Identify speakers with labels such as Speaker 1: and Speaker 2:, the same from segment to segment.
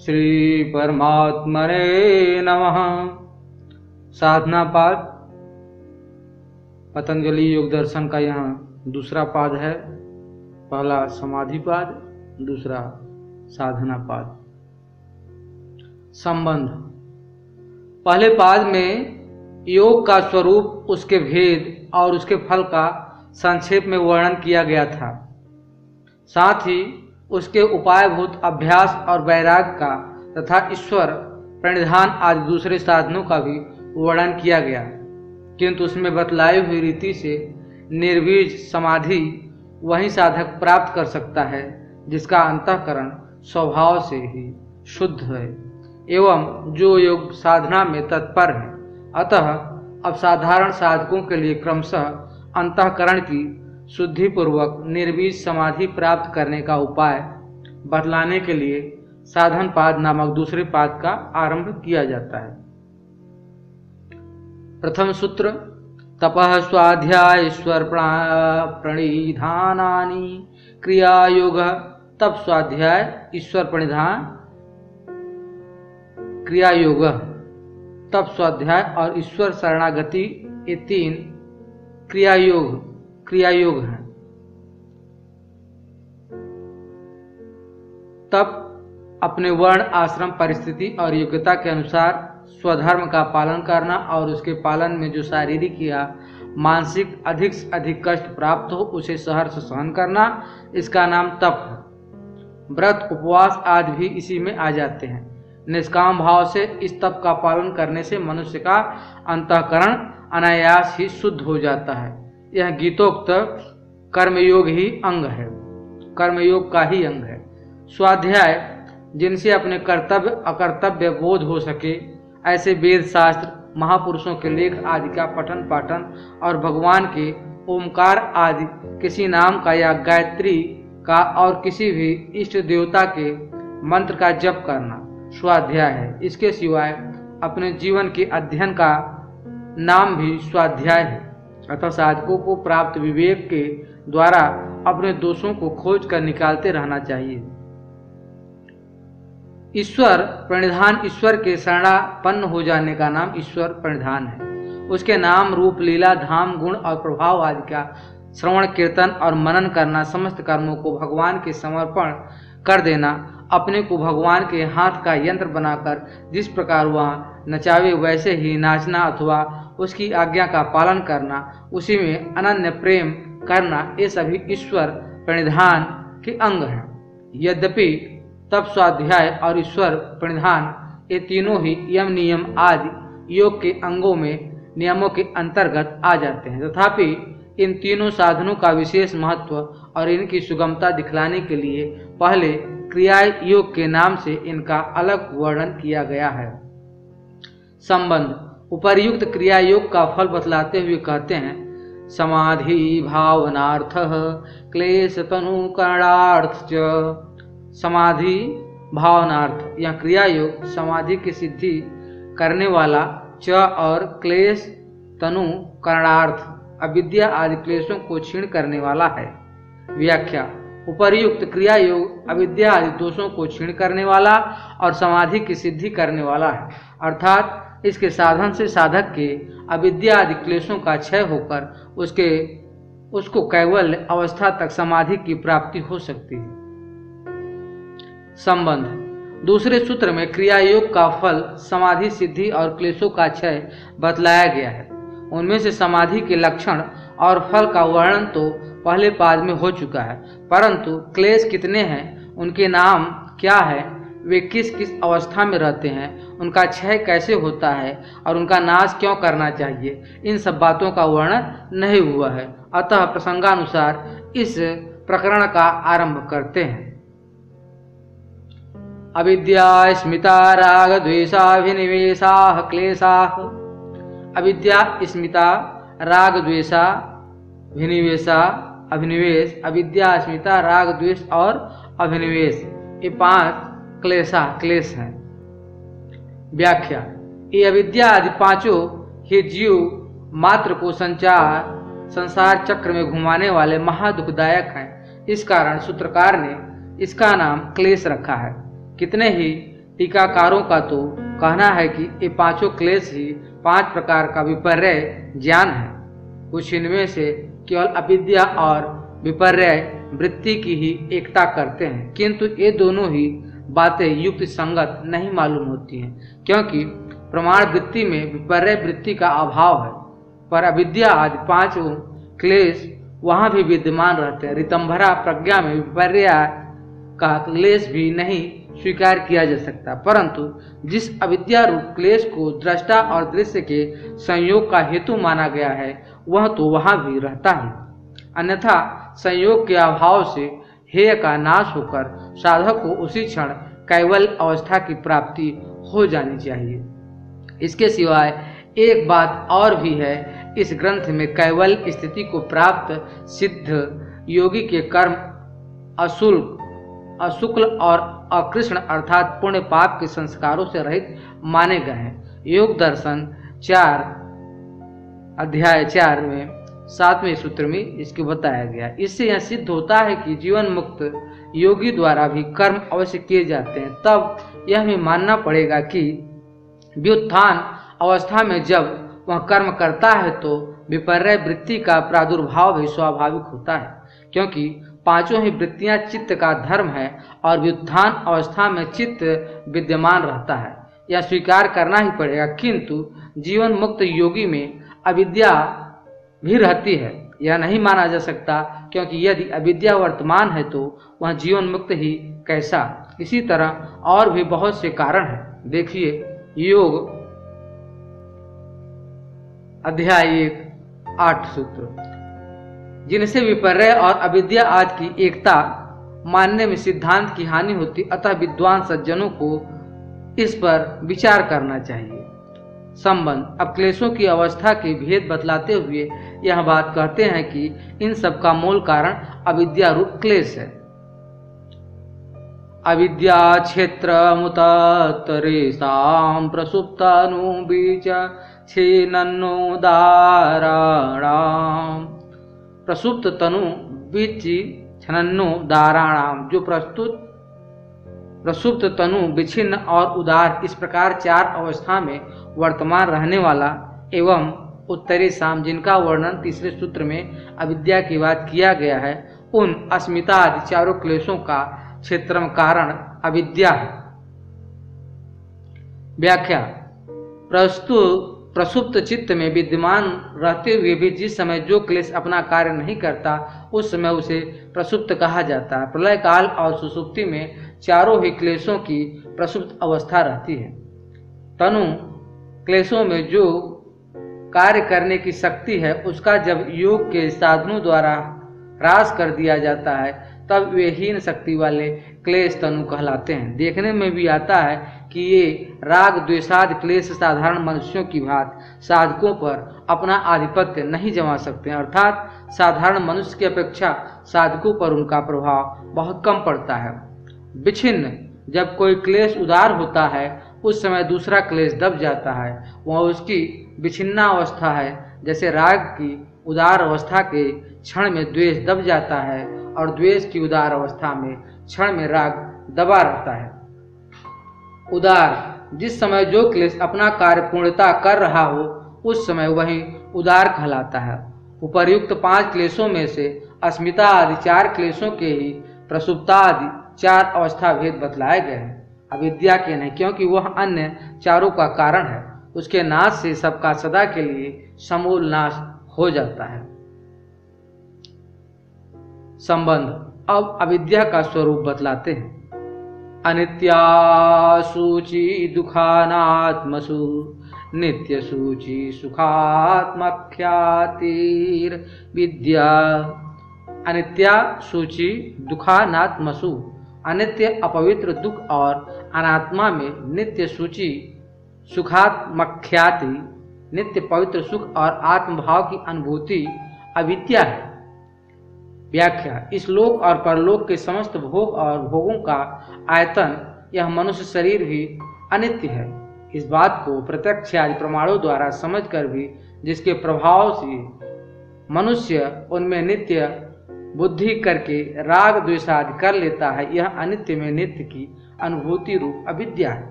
Speaker 1: श्री परमात्मने नमः। साधना पाद पतंजलि योग दर्शन का यहाँ दूसरा पाद है। पहला समाधि पाद, दूसरा साधना पाद। संबंध। पहले पाद में योग का स्वरूप, उसके भेद और उसके फल का संक्षेप में वर्णन किया गया था। साथ ही उसके उपायभूत अभ्यास और वैराग्य का तथा ईश्वर प्रणिधान आदि दूसरे साधनों का भी वर्णन किया गया, किंतु उसमें बतलाई हुई रीति से निर्बीज समाधि वही साधक प्राप्त कर सकता है जिसका अंतःकरण स्वभाव से ही शुद्ध है एवं जो योग साधना में तत्पर है। अतः अब साधारण साधकों के लिए क्रमशः अंतःकरण की शुद्धि पूर्वक निर्बीज समाधि प्राप्त करने का उपाय बतलाने के लिए साधन पाद नामक दूसरे पाद का आरंभ किया जाता है। प्रथम सूत्र। तपः स्वाध्याय ईश्वर प्रणिधानानि क्रिया योग। तप स्वाध्याय ईश्वर प्रणिधान क्रिया योग। तप स्वाध्याय और ईश्वर शरणागति ये तीन क्रिया योग है। तप अपने वर्ण, आश्रम, परिस्थिति और योग्यता के अनुसार स्वधर्म का पालन करना और उसके पालन में जो शारीरिक या मानसिक अधिक से अधिक कष्ट प्राप्त हो उसे सहर्ष सहन करना, इसका नाम तप है। व्रत, उपवास आदि भी इसी में आ जाते हैं। निष्काम भाव से इस तप का पालन करने से मनुष्य का अंतःकरण अनायास ही शुद्ध हो जाता है। यह गीतोक्त कर्मयोग ही अंग है, कर्मयोग का ही अंग है। स्वाध्याय, जिनसे अपने कर्तव्य अकर्तव्य बोध हो सके, ऐसे वेद शास्त्र, महापुरुषों के लेख आदि का पठन पाठन और भगवान के ओमकार आदि किसी नाम का या गायत्री का और किसी भी इष्ट देवता के मंत्र का जप करना स्वाध्याय है। इसके सिवाय अपने जीवन के अध्ययन का नाम भी स्वाध्याय है। अतः साधकों को प्राप्त विवेक के द्वारा अपने दोषों को खोज कर निकालते रहना चाहिए। ईश्वर प्रणिधान, ईश्वर के शरणापन्न हो जाने का नाम ईश्वर प्रणिधान है। उसके नाम, रूप, लीला, धाम, गुण और प्रभाव आदि का श्रवण, कीर्तन और मनन करना, समस्त कर्मों को भगवान के समर्पण कर देना, अपने को भगवान के हाथ का यंत्र बनाकर जिस प्रकार वह नचावे वैसे ही नाचना अथवा उसकी आज्ञा का पालन करना, उसी में अनन्य प्रेम करना, ये सभी ईश्वर प्रणिधान के अंग हैं। यद्यपि तप, स्वाध्याय और ईश्वर प्रणिधान ये तीनों ही यम नियम आदि योग के अंगों में नियमों के अंतर्गत आ जाते हैं, तथापि इन तीनों साधनों का विशेष महत्व और इनकी सुगमता दिखलाने के लिए पहले क्रिया योग के नाम से इनका अलग वर्णन किया गया है। संबंध। उपर्युक्त क्रिया योग का फल बतलाते हुए कहते हैं, समाधि भावनार्थ क्लेश तनुकरणार्थ च। समाधि भावनार्थ या क्रिया योग समाधि की सिद्धि करने वाला, च और क्लेश तनु करणार्थ अविद्या आदि क्लेशों को क्षीण करने वाला है। व्याख्या। उपर्युक्त क्रिया योग अविद्या आदि दोषों को क्षीण करने वाला और समाधि की सिद्धि करने वाला है, अर्थात इसके साधन से साधक के अविद्या आदि क्लेशों का क्षय होकर उसको कैवल्य अवस्था तक समाधि की प्राप्ति हो सकती है। संबंध। दूसरे सूत्र में क्रिया योग का फल, समाधि सिद्धि और क्लेशों का क्षय बतलाया गया है। उनमें से समाधि के लक्षण और फल का वर्णन तो पहले पाद में हो चुका है, परंतु क्लेश कितने हैं, उनके नाम क्या है, वे किस किस अवस्था में रहते हैं, उनका क्षय कैसे होता है और उनका नाश क्यों करना चाहिए, इन सब बातों का वर्णन नहीं हुआ है। अतः प्रसंगानुसार इस प्रकरण का आरंभ करते हैं। अविद्या स्मिता राग द्वेषाभिनिवेशाः क्लेशाः। अविद्या, स्मिता, राग, द्वेषा, अभिनिवेश, अविद्या, स्मिता, राग, द्वेष और अभिनिवेश, ये 5 क्लेश हैं। व्याख्या। ये अविद्या आदि पांचों ही जीव मात्र को संसार चक्र में घुमाने वाले महादुखदायक हैं। इस कारण सूत्रकार ने इसका नाम क्लेश रखा है। कितने ही टीकाकारों का तो कहना है कि ये पांचों क्लेश ही 5 प्रकार का विपर्य ज्ञान है। कुछ इनमें से केवल अविद्या और विपर्य वृत्ति की ही एकता करते हैं, किंतु ये दोनों ही बातें युक्त संगत नहीं मालूम होती हैं, क्योंकि प्रमाण वृत्ति में विपर्य वृत्ति का अभाव है, पर अविद्या आदि 5 क्लेश वहां भी विद्यमान रहते हैं। ऋतंभरा प्रज्ञा में विपर्य का क्लेश भी नहीं स्वीकार किया जा सकता, परंतु जिस अविद्या रूप क्लेश को दृष्टा और दृश्य के संयोग का हेतु माना गया है वह तो वहां भी रहता है। अन्यथा संयोग के अभाव से हेय का नाश होकर साधक को उसी क्षण कैवल्य अवस्था की प्राप्ति हो जानी चाहिए। इसके सिवाय एक बात और भी है, इस ग्रंथ में कैवल्य स्थिति को प्राप्त सिद्ध योगी के कर्म अशुक्ल और अकृष्ण अर्थात पुण्य पाप के संस्कारों से रहित माने गए हैं। योग दर्शन 4 अध्याय 4 में 7वें सूत्र में इसको बताया गया। इससे यह सिद्ध होता है कि जीवन मुक्त योगी द्वारा भी कर्म अवश्य किए जाते हैं। तब यह भी मानना पड़ेगा कि व्युत्थान अवस्था में जब वह कर्म करता है तो विपर्य वृत्ति का प्रादुर्भाव भी स्वाभाविक होता है, क्योंकि पांचों ही वृत्तियां चित्त का धर्म है और व्युत्थान अवस्था में चित्त विद्यमान रहता है, यह स्वीकार करना ही पड़ेगा। किंतु जीवन मुक्त योगी में अविद्या भी रहती है, यह नहीं माना जा सकता, क्योंकि यदि अविद्या वर्तमान है तो वह जीवन मुक्त ही कैसा। इसी तरह और भी बहुत से कारण हैं। देखिए योग अध्याय 1 8 सूत्र, जिनसे विपर्य और अविद्या आदि की एकता मानने में सिद्धांत की हानि होती, अतः विद्वान सज्जनों को इस पर विचार करना चाहिए। संबंध, अब क्लेशों की अवस्था के भेद बतलाते हुए यह बात कहते हैं कि इन सब का मूल कारण अविद्या रूप क्लेश है। अविद्या क्षेत्र मुतरेसाम प्रसुप्तानु बीज छेनन्नो दाराणाम। प्रसुप्त तनु बीच छनन्नो दाराणाम, जो प्रसुप्त तनु विच्छिन्न और उदार इस प्रकार 4 अवस्था में वर्तमान रहने वाला एवं उत्तरी साम, जिनका वर्णन तीसरे सूत्र में अविद्या की बात किया गया है, उन अस्मिता आदि चारों क्लेशों का क्षेत्रम कारण अविद्या है। व्याख्या, प्रसुप्त चित्त में विद्यमान रहते हुए भी जिस समय जो क्लेश अपना कार्य नहीं करता उस समय उसे प्रसुप्त कहा जाता है। प्रलय काल और सुसुप्ति में चारों ही क्लेशों की प्रसुप्त अवस्था रहती है। तनु क्लेशों में जो कार्य करने की शक्ति है उसका जब योग के साधनों द्वारा ह्रास कर दिया जाता है तब वे हीन शक्ति वाले क्लेश तनु कहलाते हैं। देखने में भी आता है कि ये राग द्वेषादि क्लेश साधारण मनुष्यों की भांति साधकों पर अपना आधिपत्य नहीं जमा सकते हैं, अर्थात साधारण मनुष्य की अपेक्षा साधकों पर उनका प्रभाव बहुत कम पड़ता है। विच्छिन्न, जब कोई क्लेश उदार होता है उस समय दूसरा क्लेश दब जाता है, वह उसकी विच्छिन्ना अवस्था है। जैसे राग की उदार अवस्था के क्षण में द्वेष दब जाता है और द्वेष की उदार अवस्था में क्षण में राग दबा रहता है। उदार, जिस समय जो क्लेश अपना कार्य पूर्णता कर रहा हो उस समय वही उदार कहलाता है। उपर्युक्त 5 क्लेशों में से अस्मिता आदि 4 क्लेशों के ही प्रसुप्ता आदि 4 अवस्था भेद बतलाए गए हैं, अविद्या के नहीं, क्योंकि वह अन्य चारों का कारण है। उसके नाश से सबका सदा के लिए समूल नाश हो जाता है। संबंध, अब अविद्या का स्वरूप बतलाते हैं। अनित्या सूची दुखानात्मसु नित्य सूची सुखात्मख्यातिर विद्या। अनित्या सूची दुखानात्मसु, अनित्य अपवित्र दुख और अनात्मा में नित्य सूची सुखात्मख्याति, नित्य पवित्र सुख और आत्मभाव की अनुभूति अविद्या है। व्याख्या, इस लोक और परलोक के समस्त भोग और भोगों का आयतन यह मनुष्य शरीर भी अनित्य है। इस बात को प्रत्यक्ष आदि प्रमाणों द्वारा समझकर भी जिसके प्रभाव से मनुष्य उनमें नित्य बुद्धि करके राग द्वेष आदि कर लेता है, यह अनित्य में नित्य की अनुभूति रूप अविद्या है।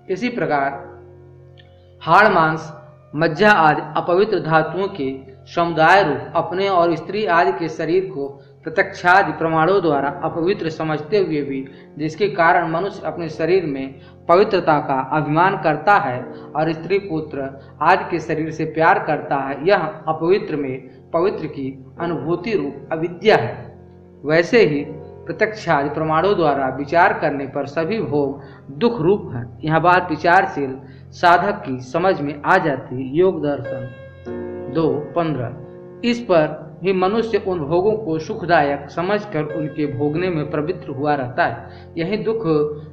Speaker 1: इसी प्रकार हाड़, मांस, मज्जा आदि अपवित्र धातुओं के समुदाय रूप अपने और स्त्री आदि के शरीर को प्रत्यक्षादि प्रमाणों द्वारा अपवित्र समझते हुए भी, जिसके कारण मनुष्य अपने शरीर में पवित्रता का अभिमान करता है और स्त्री पुत्र आदि के शरीर से प्यार करता है, यह अपवित्र में पवित्र की अनुभूति रूप अविद्या है। वैसे ही प्रत्यक्षादि प्रमाणों द्वारा विचार करने पर सभी भोग दुख रूप है। यह बात विचारशील साधक की समझ में आ जाती है। योग दर्शन 2:15। इस पर भी मनुष्य उन भोगों को सुखदायक समझकर उनके भोगने में प्रवृत्त हुआ रहता है। यही दुख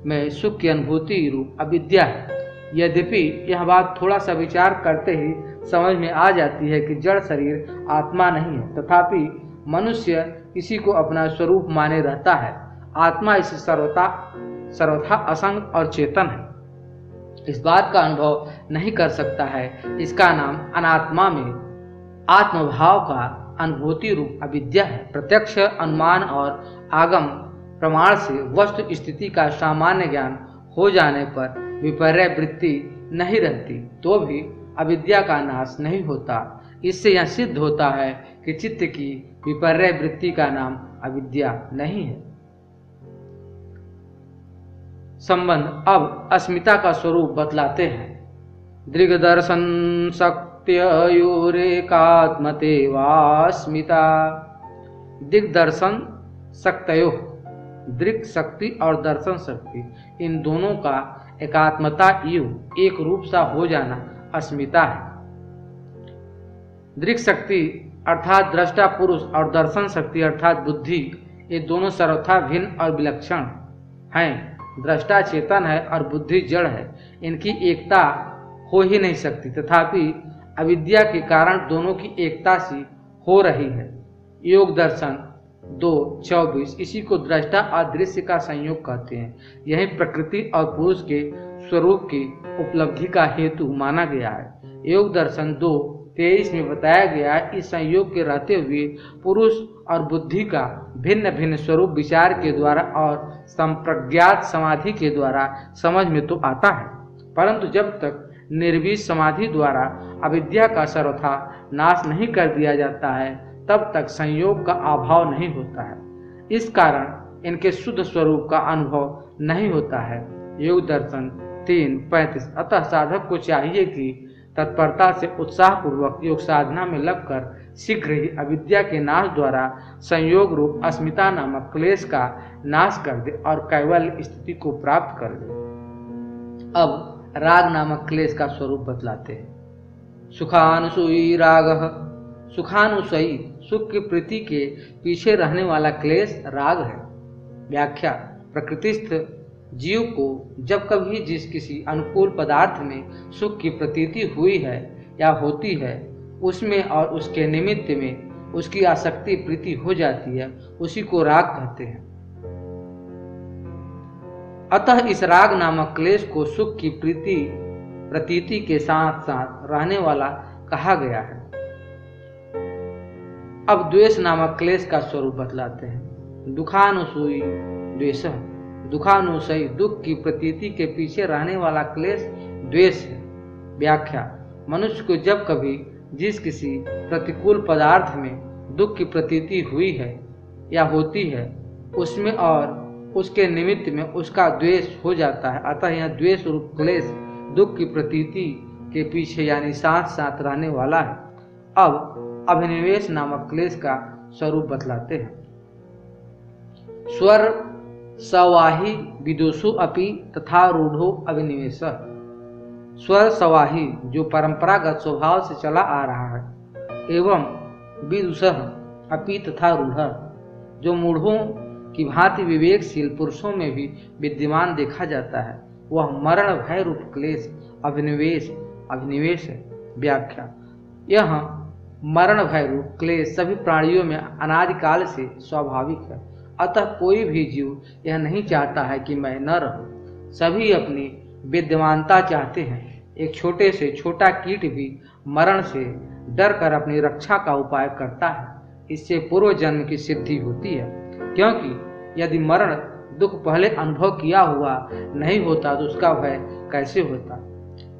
Speaker 1: में सुख की अनुभूति रूप अविद्या है। यद्यपि यह बात थोड़ा सा विचार करते ही समझ में आ जाती है कि जड़ शरीर आत्मा नहीं है, तथापि मनुष्य इसी को अपना स्वरूप माने रहता है। आत्मा इस सर्वथा असंग और चेतन है, इस बात का अनुभव नहीं कर सकता है। इसका नाम अनात्मा में आत्मभाव का अनुभूति रूप अविद्या है। प्रत्यक्ष अनुमान और आगम प्रमाण से वस्तु स्थिति का सामान्य ज्ञान हो जाने पर विपर्य वृत्ति नहीं रहती तो भी अविद्या का नाश नहीं होता। इससे यह सिद्ध होता है कि चित्त की विपर्य वृत्ति का नाम अविद्या नहीं है। संबंध अब अस्मिता का स्वरूप बतलाते हैं। दृग्दर्शन शक्त्योरेकात्मते वास्मिता। दिग्दर्शन शक्तयो, दृक् शक्ति और दर्शन शक्ति, इन दोनों का एकात्मता युग एक रूप सा हो जाना अस्मिता है। दृक् शक्ति अर्थात दृष्टा पुरुष और दर्शन शक्ति अर्थात बुद्धि, ये दोनों सर्वथा भिन्न और विलक्षण हैं। दृष्टा चेतन है और बुद्धि जड़ है, इनकी एकता हो ही नहीं सकती, तथापि अविद्या के कारण दोनों की एकता सी हो रही है। योग दर्शन 2:24 इसी को दृष्टा और दृश्य का संयोग कहते हैं। यही प्रकृति और पुरुष के स्वरूप की उपलब्धि का हेतु माना गया है। योग दर्शन 2:23 में बताया गया है, इस संयोग के रहते हुए पुरुष और बुद्धि का भिन्न भिन्न स्वरूप विचार के द्वारा और संप्रज्ञात समाधि के द्वारा समझ में तो आता है, परंतु जब तक निर्विष समाधि द्वारा अविद्या का सर्वथा नाश नहीं कर दिया जाता है, तब तक संयोग का अभाव नहीं होता है। इस कारण इनके शुद्ध स्वरूप का अनुभव नहीं होता है। योग दर्शन 3:35 अतः साधक को चाहिए कि तत्परता से उत्साहपूर्वक योग साधना में लगकर शीघ्र ही अविद्या के नाश द्वारा संयोग रूप अस्मिता नामक क्लेश का नाश कर दे और कैवल्य स्थिति को प्राप्त कर दे। अब राग नामक क्लेश का स्वरूप बतलाते हैं। सुखानुसूयी रागः। सुखानुसूयी सुख की प्रीति के पीछे रहने वाला क्लेश राग है। व्याख्या प्रकृतिस्थ जीव को जब कभी जिस किसी अनुकूल पदार्थ में सुख की प्रतीति हुई है या होती है, उसमें और उसके निमित्त में उसकी आसक्ति प्रीति हो जाती है, उसी को राग कहते हैं। अतः इस राग नामक क्लेश को सुख की प्रतीति के साथ साथ रहने वाला कहा गया है। अब द्वेष नामक क्लेश का स्वरूप बतलाते हैं। दुखानुसूयी द्वेष। दुखानुसूयी दुख की प्रतीति के पीछे रहने वाला क्लेश द्वेष है। व्याख्या मनुष्य को जब कभी जिस किसी प्रतिकूल पदार्थ में दुख की प्रतीति हुई है या होती है, उसमें और उसके निमित्त में उसका द्वेष हो जाता है। अतः यह द्वेष रूप क्लेश दुख की प्रतीति के पीछे यानी साथ साथ रहने वाला है। अब अभिनिवेश नामक क्लेश का स्वरूप बतलाते हैं। स्वर सवाही विदुषु अपि तथा रूढ़ो अभिनिवेश। स्वर सवाही जो परंपरागत स्वभाव से चला आ रहा है, एवं विदुषः अपि तथा रूढ़ जो मूढ़ों की भांति विवेकशील पुरुषों में भी विद्यमान देखा जाता है, वह मरण भय रूप क्लेश अभिनिवेश है। व्याख्या यह मरण भय रूप क्लेश सभी प्राणियों में अनादिकाल से स्वाभाविक है। अतः कोई भी जीव यह नहीं चाहता है कि मैं न रहूं। सभी अपनी विद्यमानता चाहते हैं। एक छोटे से छोटा कीट भी मरण से डर कर अपनी रक्षा का उपाय करता है। इससे पूर्व जन्म की सिद्धि होती है, क्योंकि यदि मरण दुख पहले अनुभव किया हुआ नहीं होता तो उसका भय कैसे होता।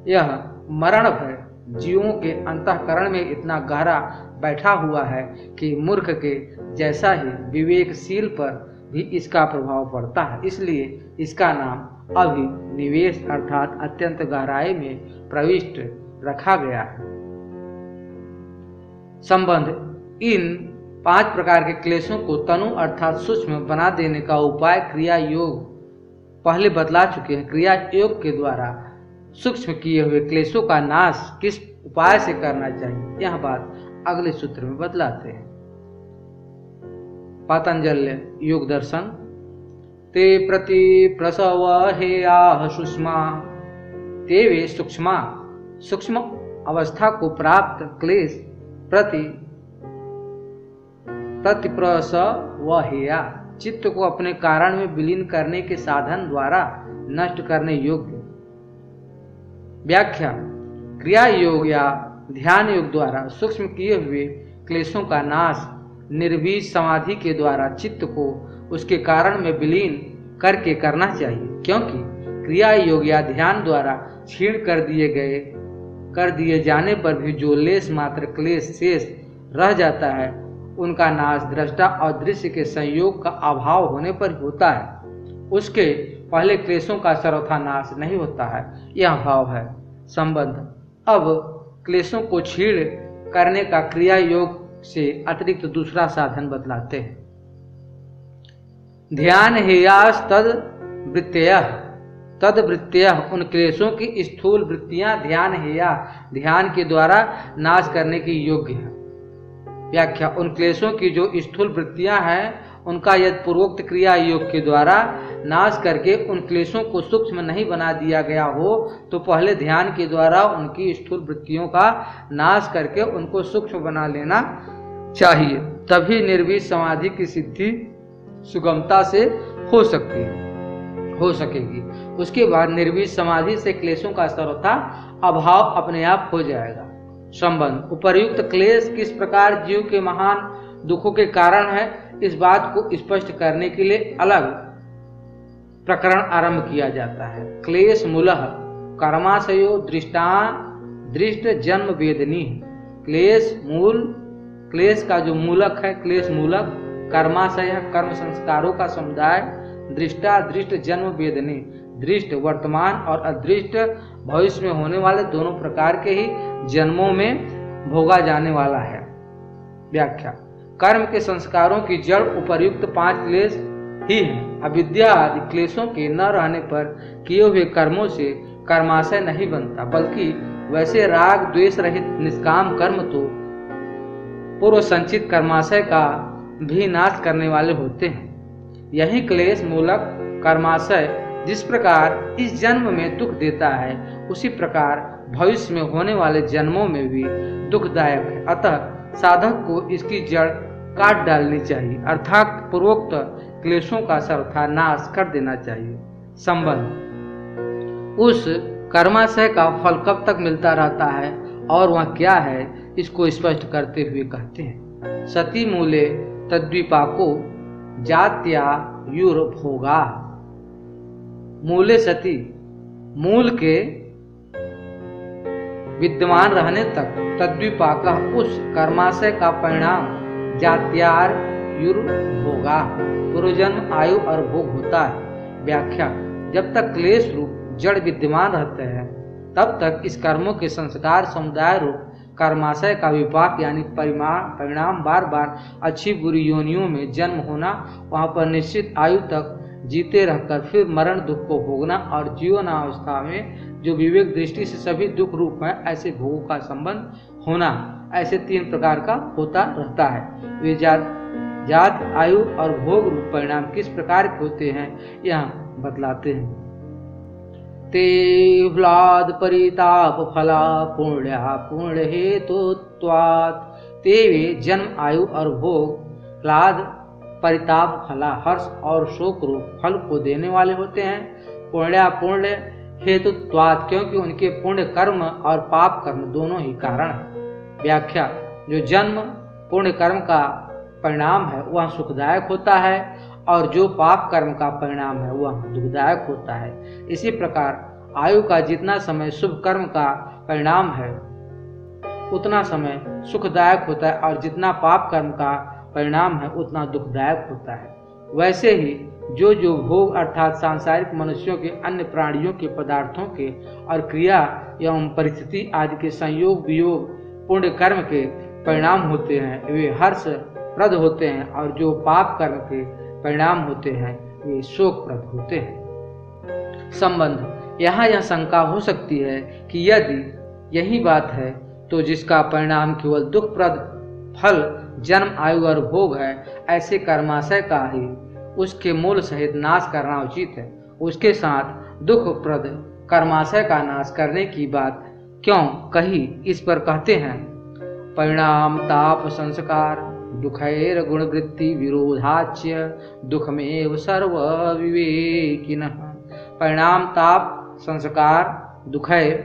Speaker 1: यह मरण भय जीवों के अंतःकरण में इतना गहरा बैठा हुआ है कि मूर्ख के जैसा ही विवेकशील पर भी इसका प्रभाव पड़ता है। इसलिए इसका नाम अभिनिवेश अर्थात अत्यंत गहराई में प्रविष्ट रखा गया है। संबंध। इन 5 प्रकार के क्लेशों को तनु अर्थात सूक्ष्म बना देने का उपाय क्रिया योग पहले बतला चुके हैं। क्रिया योग के द्वारा सूक्ष्म किए हुए क्लेशों का नाश किस उपाय से करना चाहिए, यह बात अगले सूत्र में बतलाते हैं। पातंजल्य योग दर्शन। ते प्रति प्रसव हेया सुषमा ते वे सूक्ष्मा। सूक्ष्म अवस्था को प्राप्त क्लेश प्रतिप्रसव हेया चित्त को अपने कारण में विलीन करने के साधन द्वारा नष्ट करने योग्य। व्याख्या। क्रिया योग या ध्यान योग द्वारा सूक्ष्म किए हुए क्लेशों का नाश निर्वीज समाधि के द्वारा चित्त को उसके कारण में विलीन करके करना चाहिए, क्योंकि क्रिया योग या ध्यान द्वारा क्षीण कर दिए जाने पर भी जो लेस मात्र क्लेश शेष रह जाता है उनका नाश दृष्टा और दृश्य के संयोग का अभाव होने पर होता है। उसके पहले क्लेशों का सर्वथा नाश नहीं होता है, यह भाव है। संबंध। अब क्लेशों को क्षीण करने का क्रिया योग से अतिरिक्त दूसरा साधन बतलाते हैं। ध्यान हेयास तदवृत्तय उन क्लेशों की स्थूल वृत्तियां ध्यान हेया ध्यान के द्वारा नाश करने की योग्य है। व्याख्या। उन क्लेशों की जो स्थूल वृत्तियां हैं उनका यदि पूर्वोक्त क्रिया योग के द्वारा नाश करके उन क्लेशों को सूक्ष्म नहीं बना दिया गया हो तो पहले ध्यान के द्वारा उनकी स्थूल वृत्तियों का नाश करके उनको सूक्ष्म बना लेना चाहिए, तभी निर्वीज समाधि की सिद्धि सुगमता से हो सकेगी। उसके बाद निर्वीज समाधि से क्लेशों का सर्वथा अभाव अपने आप हो जाएगा। संबंध। उपर्युक्त क्लेश किस प्रकार जीव के महान दुखों के कारण है, इस बात को स्पष्ट करने के लिए अलग प्रकरण आरंभ किया जाता है। क्लेश मूलः कर्माशयो दृष्ट जन्म वेदनी। क्लेश का जो मूलक है, क्लेश मूलक कर्माशय कर्म संस्कारों का समुदाय, दृष्ट जन्म वेदनी दृष्ट वर्तमान और अदृष्ट भविष्य में होने वाले दोनों प्रकार के ही जन्मों में भोगा जाने वाला है। व्याख्या। कर्म के संस्कारों की जड़ उपर्युक्त 5 क्लेश ही हैं। अविद्या आदि क्लेशों के न रहने पर किए हुए कर्मों से कर्माशय नहीं बनता, बल्कि वैसे राग द्वेष रहित निष्काम कर्म तो पूर्व संचित कर्माशय का भी नाश करने वाले होते हैं। यही क्लेश मूलक कर्माशय जिस प्रकार इस जन्म में दुख देता है उसी प्रकार भविष्य में होने वाले जन्मों में भी दुखदायक है। अतः साधक को इसकी जड़ काट डालनी चाहिए, अर्थात पूर्वोक्त क्लेशों का सर्वथा नाश कर देना चाहिए। संबंध। उस कर्माशय का फल कब तक मिलता रहता है और वह क्या है, इसको स्पष्ट करते हुए कहते हैं। सती मूले तद्विपाको जात्यायुर्भोगा। मूले सती मूल के विद्यमान रहने तक तद्विपाक उस कर्माशय का परिणाम जात्यायुर्भोगा पूर्वजन्म आयु और भोग होता है। व्याख्या। जब तक क्लेश रूप जड़ विद्यमान रहते हैं तब तक इस कर्मों के संस्कार समुदाय रूप कर्माशय का विपाक यानी परिणाम बार बार अच्छी बुरी योनियों में जन्म होना, वहां पर निश्चित आयु तक जीते रहकर फिर मरण दुख को भोगना और जीवनावस्था में जो विवेक दृष्टि से सभी दुख रूप है ऐसे भोगों का संबंध होना, ऐसे 3 प्रकार का होता रहता है। वे जात आयु और भोग रूप परिणाम किस प्रकार के होते हैं यह बतलाते हैं। ते ह्लाद परिताप फला पुण्य हेतुत्वात् ते वे जन्म आयु और भोग ह्लाद परिताप फला हर्ष और शोक रूप फल को देने वाले होते हैं। पुण्य हेतुत्वात् क्योंकि उनके पुण्य कर्म और पाप कर्म दोनों ही कारण है। व्याख्या। जो जन्म पुण्य कर्म का परिणाम है वह सुखदायक होता है और जो पाप कर्म का परिणाम है वह दुखदायक होता है। इसी प्रकार आयु का जितना समय शुभ कर्म का परिणाम है उतना समय सुखदायक होता है, और जितना पाप कर्म का परिणाम है उतना दुखदायक होता है। वैसे ही जो जो भोग अर्थात सांसारिक मनुष्यों के, अन्य प्राणियों के, पदार्थों के और क्रिया एवं परिस्थिति आदि के संयोग वियोग पुण्य कर्म के परिणाम होते हैं वे हर्षप्रद होते हैं, और जो पाप कर्म के परिणाम होते हैं वे शोकप्रद होते हैं। संबंध यहाँ यह शंका हो सकती है कि यदि यही बात है तो जिसका परिणाम केवल दुखप्रद फल, जन्म, आयु और भोग है, ऐसे कर्माशय का ही उसके मूल सहित नाश करना उचित है। उसके साथ दुखप्रद कर्माशय का नाश करने की बात क्यों कही, इस पर कहते हैं परिणाम ताप संस्कार दुखैर गुणवृत्ति विरोधाच्य दुखमेव सर्व विवेकिनः। परिणाम ताप संस्कार दुखैर,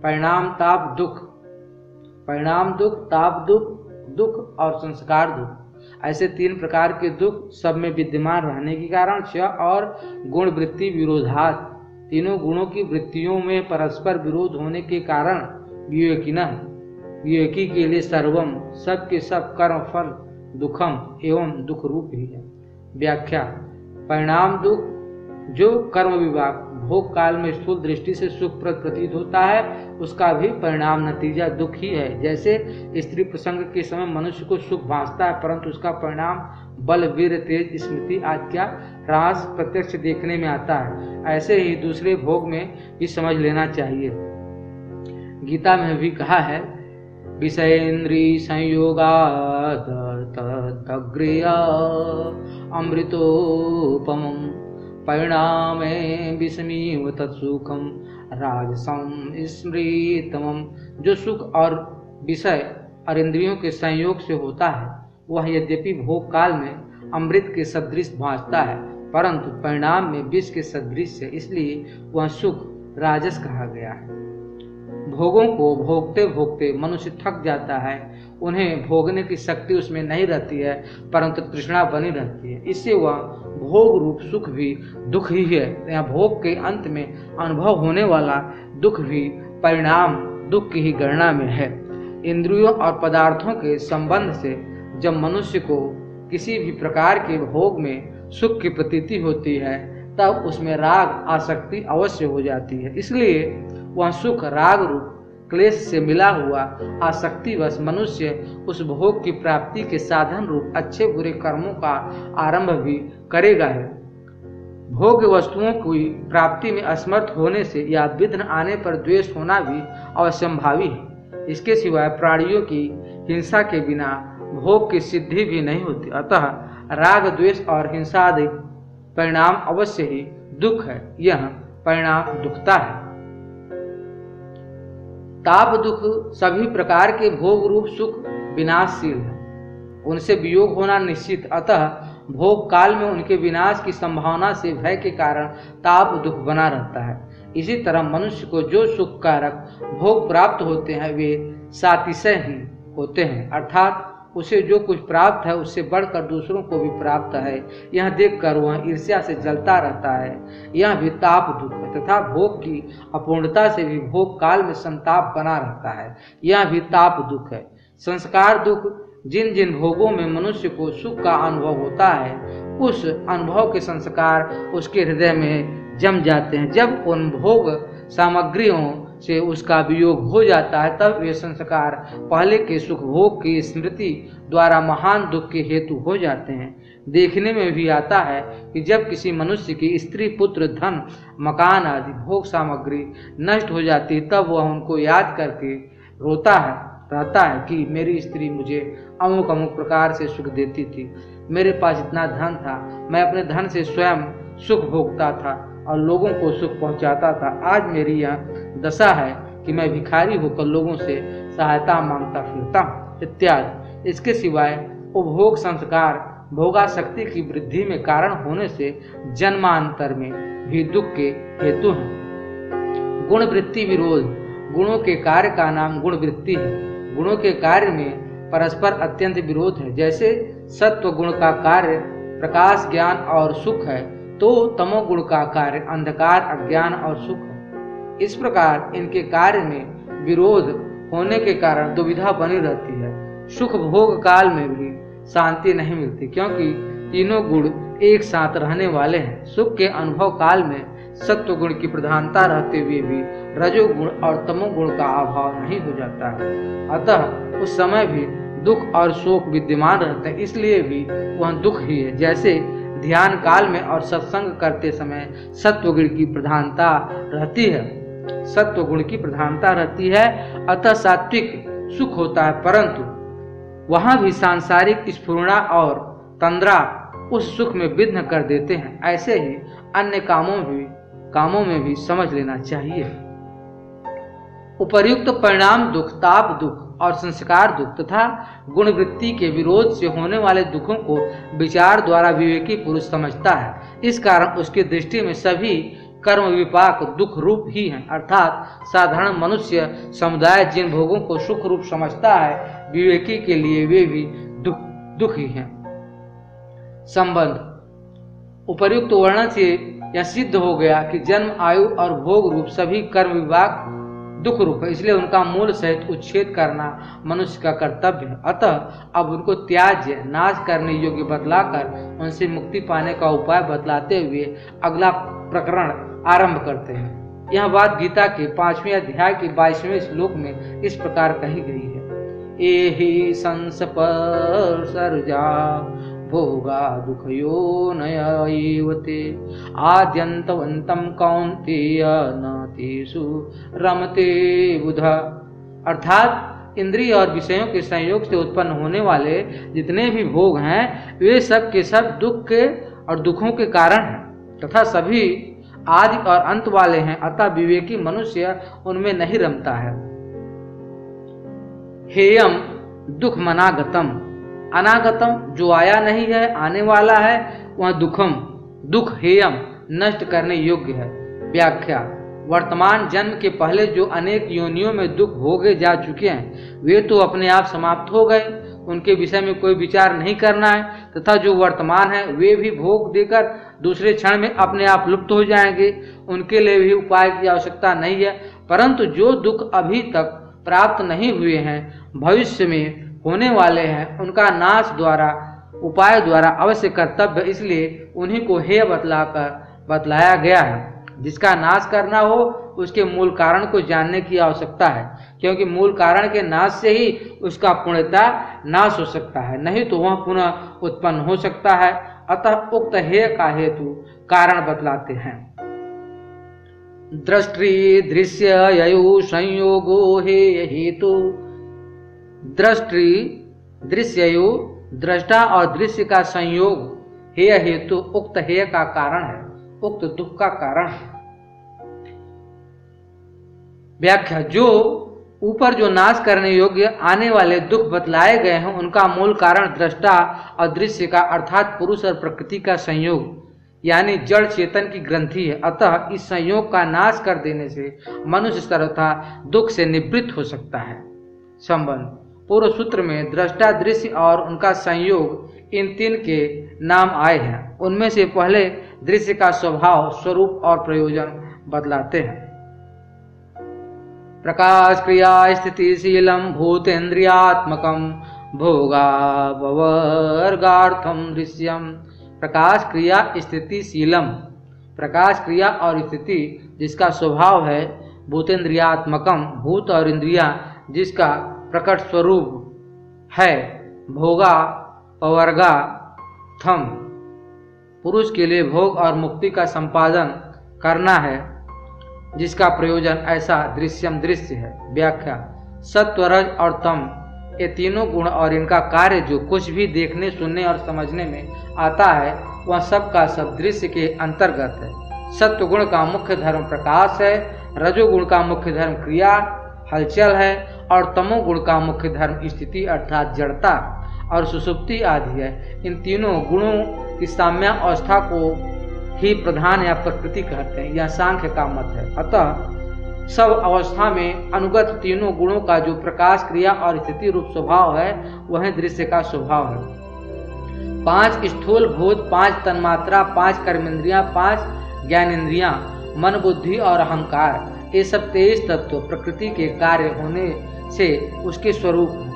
Speaker 1: परिणाम ताप दुख, परिणाम दुख, ताप दुख, दुख और संस्कार दुख, ऐसे तीन प्रकार के दुख सब में विद्यमान रहने के कारण च और गुण वृत्ति विरोधात, तीनों गुणों की वृत्तियों में परस्पर विरोध होने के कारण विवेकिनः, विवेकी के लिए सर्वम सब के सब कर्म फल दुखम एवं दुख रूप ही है। व्याख्या परिणाम दुख जो कर्म विभाग भोग काल में स्थूल दृष्टि से सुखप्रद प्रतीत होता है उसका भी परिणाम नतीजा दुख ही है। जैसे स्त्री प्रसंग के समय मनुष्य को सुख भासता है परंतु उसका परिणाम बल वीर तेज स्मृति आदि का ह्रास प्रत्यक्ष देखने में आता है, ऐसे ही दूसरे भोग में भी समझ लेना चाहिए। गीता में भी कहा है विषयेन्द्रिय संयोगात् तदग्र्या अमृतोपमम् परिणामे विषमीव तत्सुखम राजसम स्मृतमम्। जो सुख और विषय और इंद्रियों के संयोग से होता है वह यद्यपि भोग काल में अमृत के सदृश भासता है परंतु परिणाम में विष के सदृश है, इसलिए वह सुख राजस कहा गया है। भोगों को भोगते भोगते मनुष्य थक जाता है, उन्हें भोगने की शक्ति उसमें नहीं रहती है परंतु तृष्णा बनी रहती है, इससे वह भोग रूप सुख भी दुख ही है। यह भोग के अंत में अनुभव होने वाला दुख भी परिणाम दुख की ही गणना में है। इंद्रियों और पदार्थों के संबंध से जब मनुष्य को किसी भी प्रकार के भोग में सुख की प्रतीति होती है तब उसमें राग आसक्ति अवश्य हो जाती है, इसलिए वह सुख राग रूप क्लेश से मिला हुआ आसक्तिवश मनुष्य उस भोग की प्राप्ति के साधन रूप अच्छे बुरे कर्मों का आरंभ भी करेगा है। भोग वस्तुओं की प्राप्ति में असमर्थ होने से या विघ्न आने पर द्वेष होना भी अवश्यंभावी है। इसके सिवाय प्राणियों की हिंसा के बिना भोग की सिद्धि भी नहीं होती, अतः राग द्वेष और हिंसा आदि परिणाम अवश्य ही दुख है, यह परिणाम दुखता है। ताप दुख सभी प्रकार के भोग रूप सुख विनाशशील है, उनसे वियोग होना निश्चित, अतः भोग काल में उनके विनाश की संभावना से भय के कारण ताप दुख बना रहता है। इसी तरह मनुष्य को जो सुख कारक भोग प्राप्त होते हैं वे सातिशय ही होते हैं, अर्थात उसे जो कुछ प्राप्त है उससे बढ़कर दूसरों को भी प्राप्त है, यह देखकर वह ईर्ष्या से जलता रहता है, यह भी ताप दुख है। तथा भोग की अपूर्णता से भी भोग काल में संताप बना रहता है, यह भी ताप दुख है। संस्कार दुख जिन जिन भोगों में मनुष्य को सुख का अनुभव होता है उस अनुभव के संस्कार उसके हृदय में जम जाते हैं। जब उन भोग सामग्रियों से उसका वियोग हो जाता है तब वे संस्कार पहले के सुख भोग की स्मृति द्वारा महान दुख के हेतु हो जाते हैं। देखने में भी आता है कि जब किसी मनुष्य की स्त्री पुत्र धन मकान आदि भोग सामग्री नष्ट हो जाती है तब वह उनको याद करके रोता रहता है कि मेरी स्त्री मुझे अमुक अमुक प्रकार से सुख देती थी, मेरे पास इतना धन था, मैं अपने धन से स्वयं सुख भोगता था और लोगों को सुख पहुंचाता था। आज मेरी यह दशा है कि मैं भिखारी होकर लोगों से सहायता मांगता फिरता हूँ इत्यादि। इसके सिवाय उपभोग संस्कार भोगासक्ति की वृद्धि में कारण होने से जन्मांतर में भी दुख के हेतु हैं। गुण वृत्ति विरोध गुणों के कार्य का नाम गुण वृत्ति है। गुणों के कार्य में परस्पर अत्यंत विरोध है। जैसे सत्व गुण का कार्य प्रकाश ज्ञान और सुख है, तो तमोगुण का कार्य अंधकार अज्ञान और सुख है। इस प्रकार इनके कार्य में विरोध होने के कारण दुविधा बनी रहती है। सुख भोग काल में भी शांति नहीं मिलती, क्योंकि तीनों गुण एक साथ रहने वाले हैं। सुख के अनुभव काल में सत्व गुण की प्रधानता रहते हुए भी रजोगुण और तमोगुण का अभाव नहीं हो जाता है। अतः उस समय भी दुख और शोक विद्यमान रहते हैं, इसलिए भी वह दुख ही है। जैसे ध्यान काल में और सत्संग करते समय सत्वगुण की प्रधानता रहती है, सत्वगुण की प्रधानता रहती है, अतः सात्विक सुख होता है, परंतु वहां भी सांसारिक स्फुरणा और तंद्रा उस सुख में विघ्न कर देते हैं। ऐसे ही अन्य कामों में भी समझ लेना चाहिए। उपर्युक्त परिणाम दुख, ताप दुख और संस्कार दुख तथा गुणवृत्ति के विरोध से होने वाले दुखों को विचार द्वारा विवेकी पुरुष समझता है। इस कारण उसकी दृष्टि में सभी कर्म विपाक दुख रूप ही हैं, अर्थात साधारण मनुष्य समुदाय जिन भोगों को सुख रूप समझता है, विवेकी के लिए वे भी दुख ही हैं। संबंध उपर्युक्त वर्णन से यह सिद्ध हो गया कि जन्म, आयु और भोग रूप सभी कर्म विभाग दुख रूप है, इसलिए उनका मूल सहित उच्छेद करना मनुष्य का कर्तव्य है। अतः अब उनको त्याज्य नाश करने योग्य बतलाकर उनसे मुक्ति पाने का उपाय बतलाते हुए अगला प्रकरण आरंभ करते हैं। यह बात गीता के 5वें अध्याय के 22वें श्लोक में इस प्रकार कही गई है। एहि संसर्जा भोगा दुखयो नयैवते आद्यन्तवन्तं कौन्तेय न तेषु रमते बुधा। अर्थात इंद्रिय और विषयों के संयोग से उत्पन्न होने वाले जितने भी भोग हैं, वे सब के सब दुख के और दुखों के कारण हैं तथा सभी आदि और अंत वाले हैं। अतः विवेकी मनुष्य उनमें नहीं रमता है। हेयम दुख मनागतम, अनागतम जो आया नहीं है, आने वाला है, वह दुखम दुख हेयम नष्ट करने योग्य है। व्याख्या वर्तमान जन्म के पहले जो अनेक योनियों में दुख भोगे जा चुके हैं, वे तो अपने आप समाप्त हो गए, उनके विषय में कोई विचार नहीं करना है, तथा जो वर्तमान है वे भी भोग देकर दूसरे क्षण में अपने आप लुप्त हो जाएंगे, उनके लिए भी उपाय की आवश्यकता नहीं है। परंतु जो दुख अभी तक प्राप्त नहीं हुए हैं, भविष्य में होने वाले हैं, उनका नाश द्वारा उपाय द्वारा अवश्य कर्तव्य, इसलिए उन्हीं को हेय बतलाया गया है। जिसका नाश करना हो उसके मूल कारण को जानने की आवश्यकता है, क्योंकि मूल कारण के नाश से ही उसका पूर्णता नाश हो सकता है, नहीं तो वह पुनः उत्पन्न हो सकता है। अतः उक्त हेय का हेतु कारण बतलाते हैं। दृष्टि दृश्य ययु संयोगो हेय हेतु। दृष्टि दृश्ययु दृष्टा और दृश्य का संयोग हेय हेतु उक्त हेय का कारण है, उक्त दुख का कारण है। व्याख्या जो ऊपर जो नाश करने योग्य आने वाले दुख बतलाए गए हैं, उनका मूल कारण दृष्टा और दृश्य का अर्थात पुरुष और प्रकृति का संयोग यानी जड़ चेतन की ग्रंथि है। अतः इस संयोग का नाश कर देने से मनुष्य सर्वथा दुख से निवृत्त हो सकता है। संबंध पूर्व सूत्र में दृष्टा दृश्य और उनका संयोग इन तीन के नाम आए हैं। उनमें से पहले दृश्य का स्वभाव, स्वरूप और प्रयोजन बतलाते हैं। प्रकाश क्रिया स्थितिशीलम भूतेन्द्रियात्मकम भोगावर्गार्थम दृश्यम। प्रकाश क्रिया स्थितिशीलम, प्रकाश क्रिया और स्थिति जिसका स्वभाव है, भूतेन्द्रियात्मकम भूत और इंद्रिया जिसका प्रकट स्वरूप है, भोगा पवर्गा थम पुरुष के लिए भोग और मुक्ति का संपादन करना है, जिसका प्रयोजन ऐसा दृश्यम दृश्य है। व्याख्या सत्व रज और तम ये तीनों गुण और इनका कार्य जो कुछ भी देखने सुनने और समझने में आता है, वह सब का सब दृश्य के अंतर्गत है। सत्व गुण का मुख्य धर्म प्रकाश है, रजोगुण का मुख्य धर्म क्रिया हलचल है और तमोगुण का मुख्य धर्म स्थिति अर्थात जड़ता और सुषुप्ति आदि है। इन तीनों गुणों की साम्य अवस्था को ही प्रधान या प्रकृति कहते हैं, यह सांख्य का मत है। अतः सब अवस्था में अनुगत तीनों गुणों का जो प्रकाश क्रिया और स्थिति रूप स्वभाव है, वह दृश्य का स्वभाव है। 5 स्थूल भूत, 5 तन्मात्रा, 5 कर्मेंद्रियां, 5 ज्ञानेंद्रियां, मन, बुद्धि और अहंकार, ये सब 23 तत्व प्रकृति के कार्य होने से उसके स्वरूप हैं।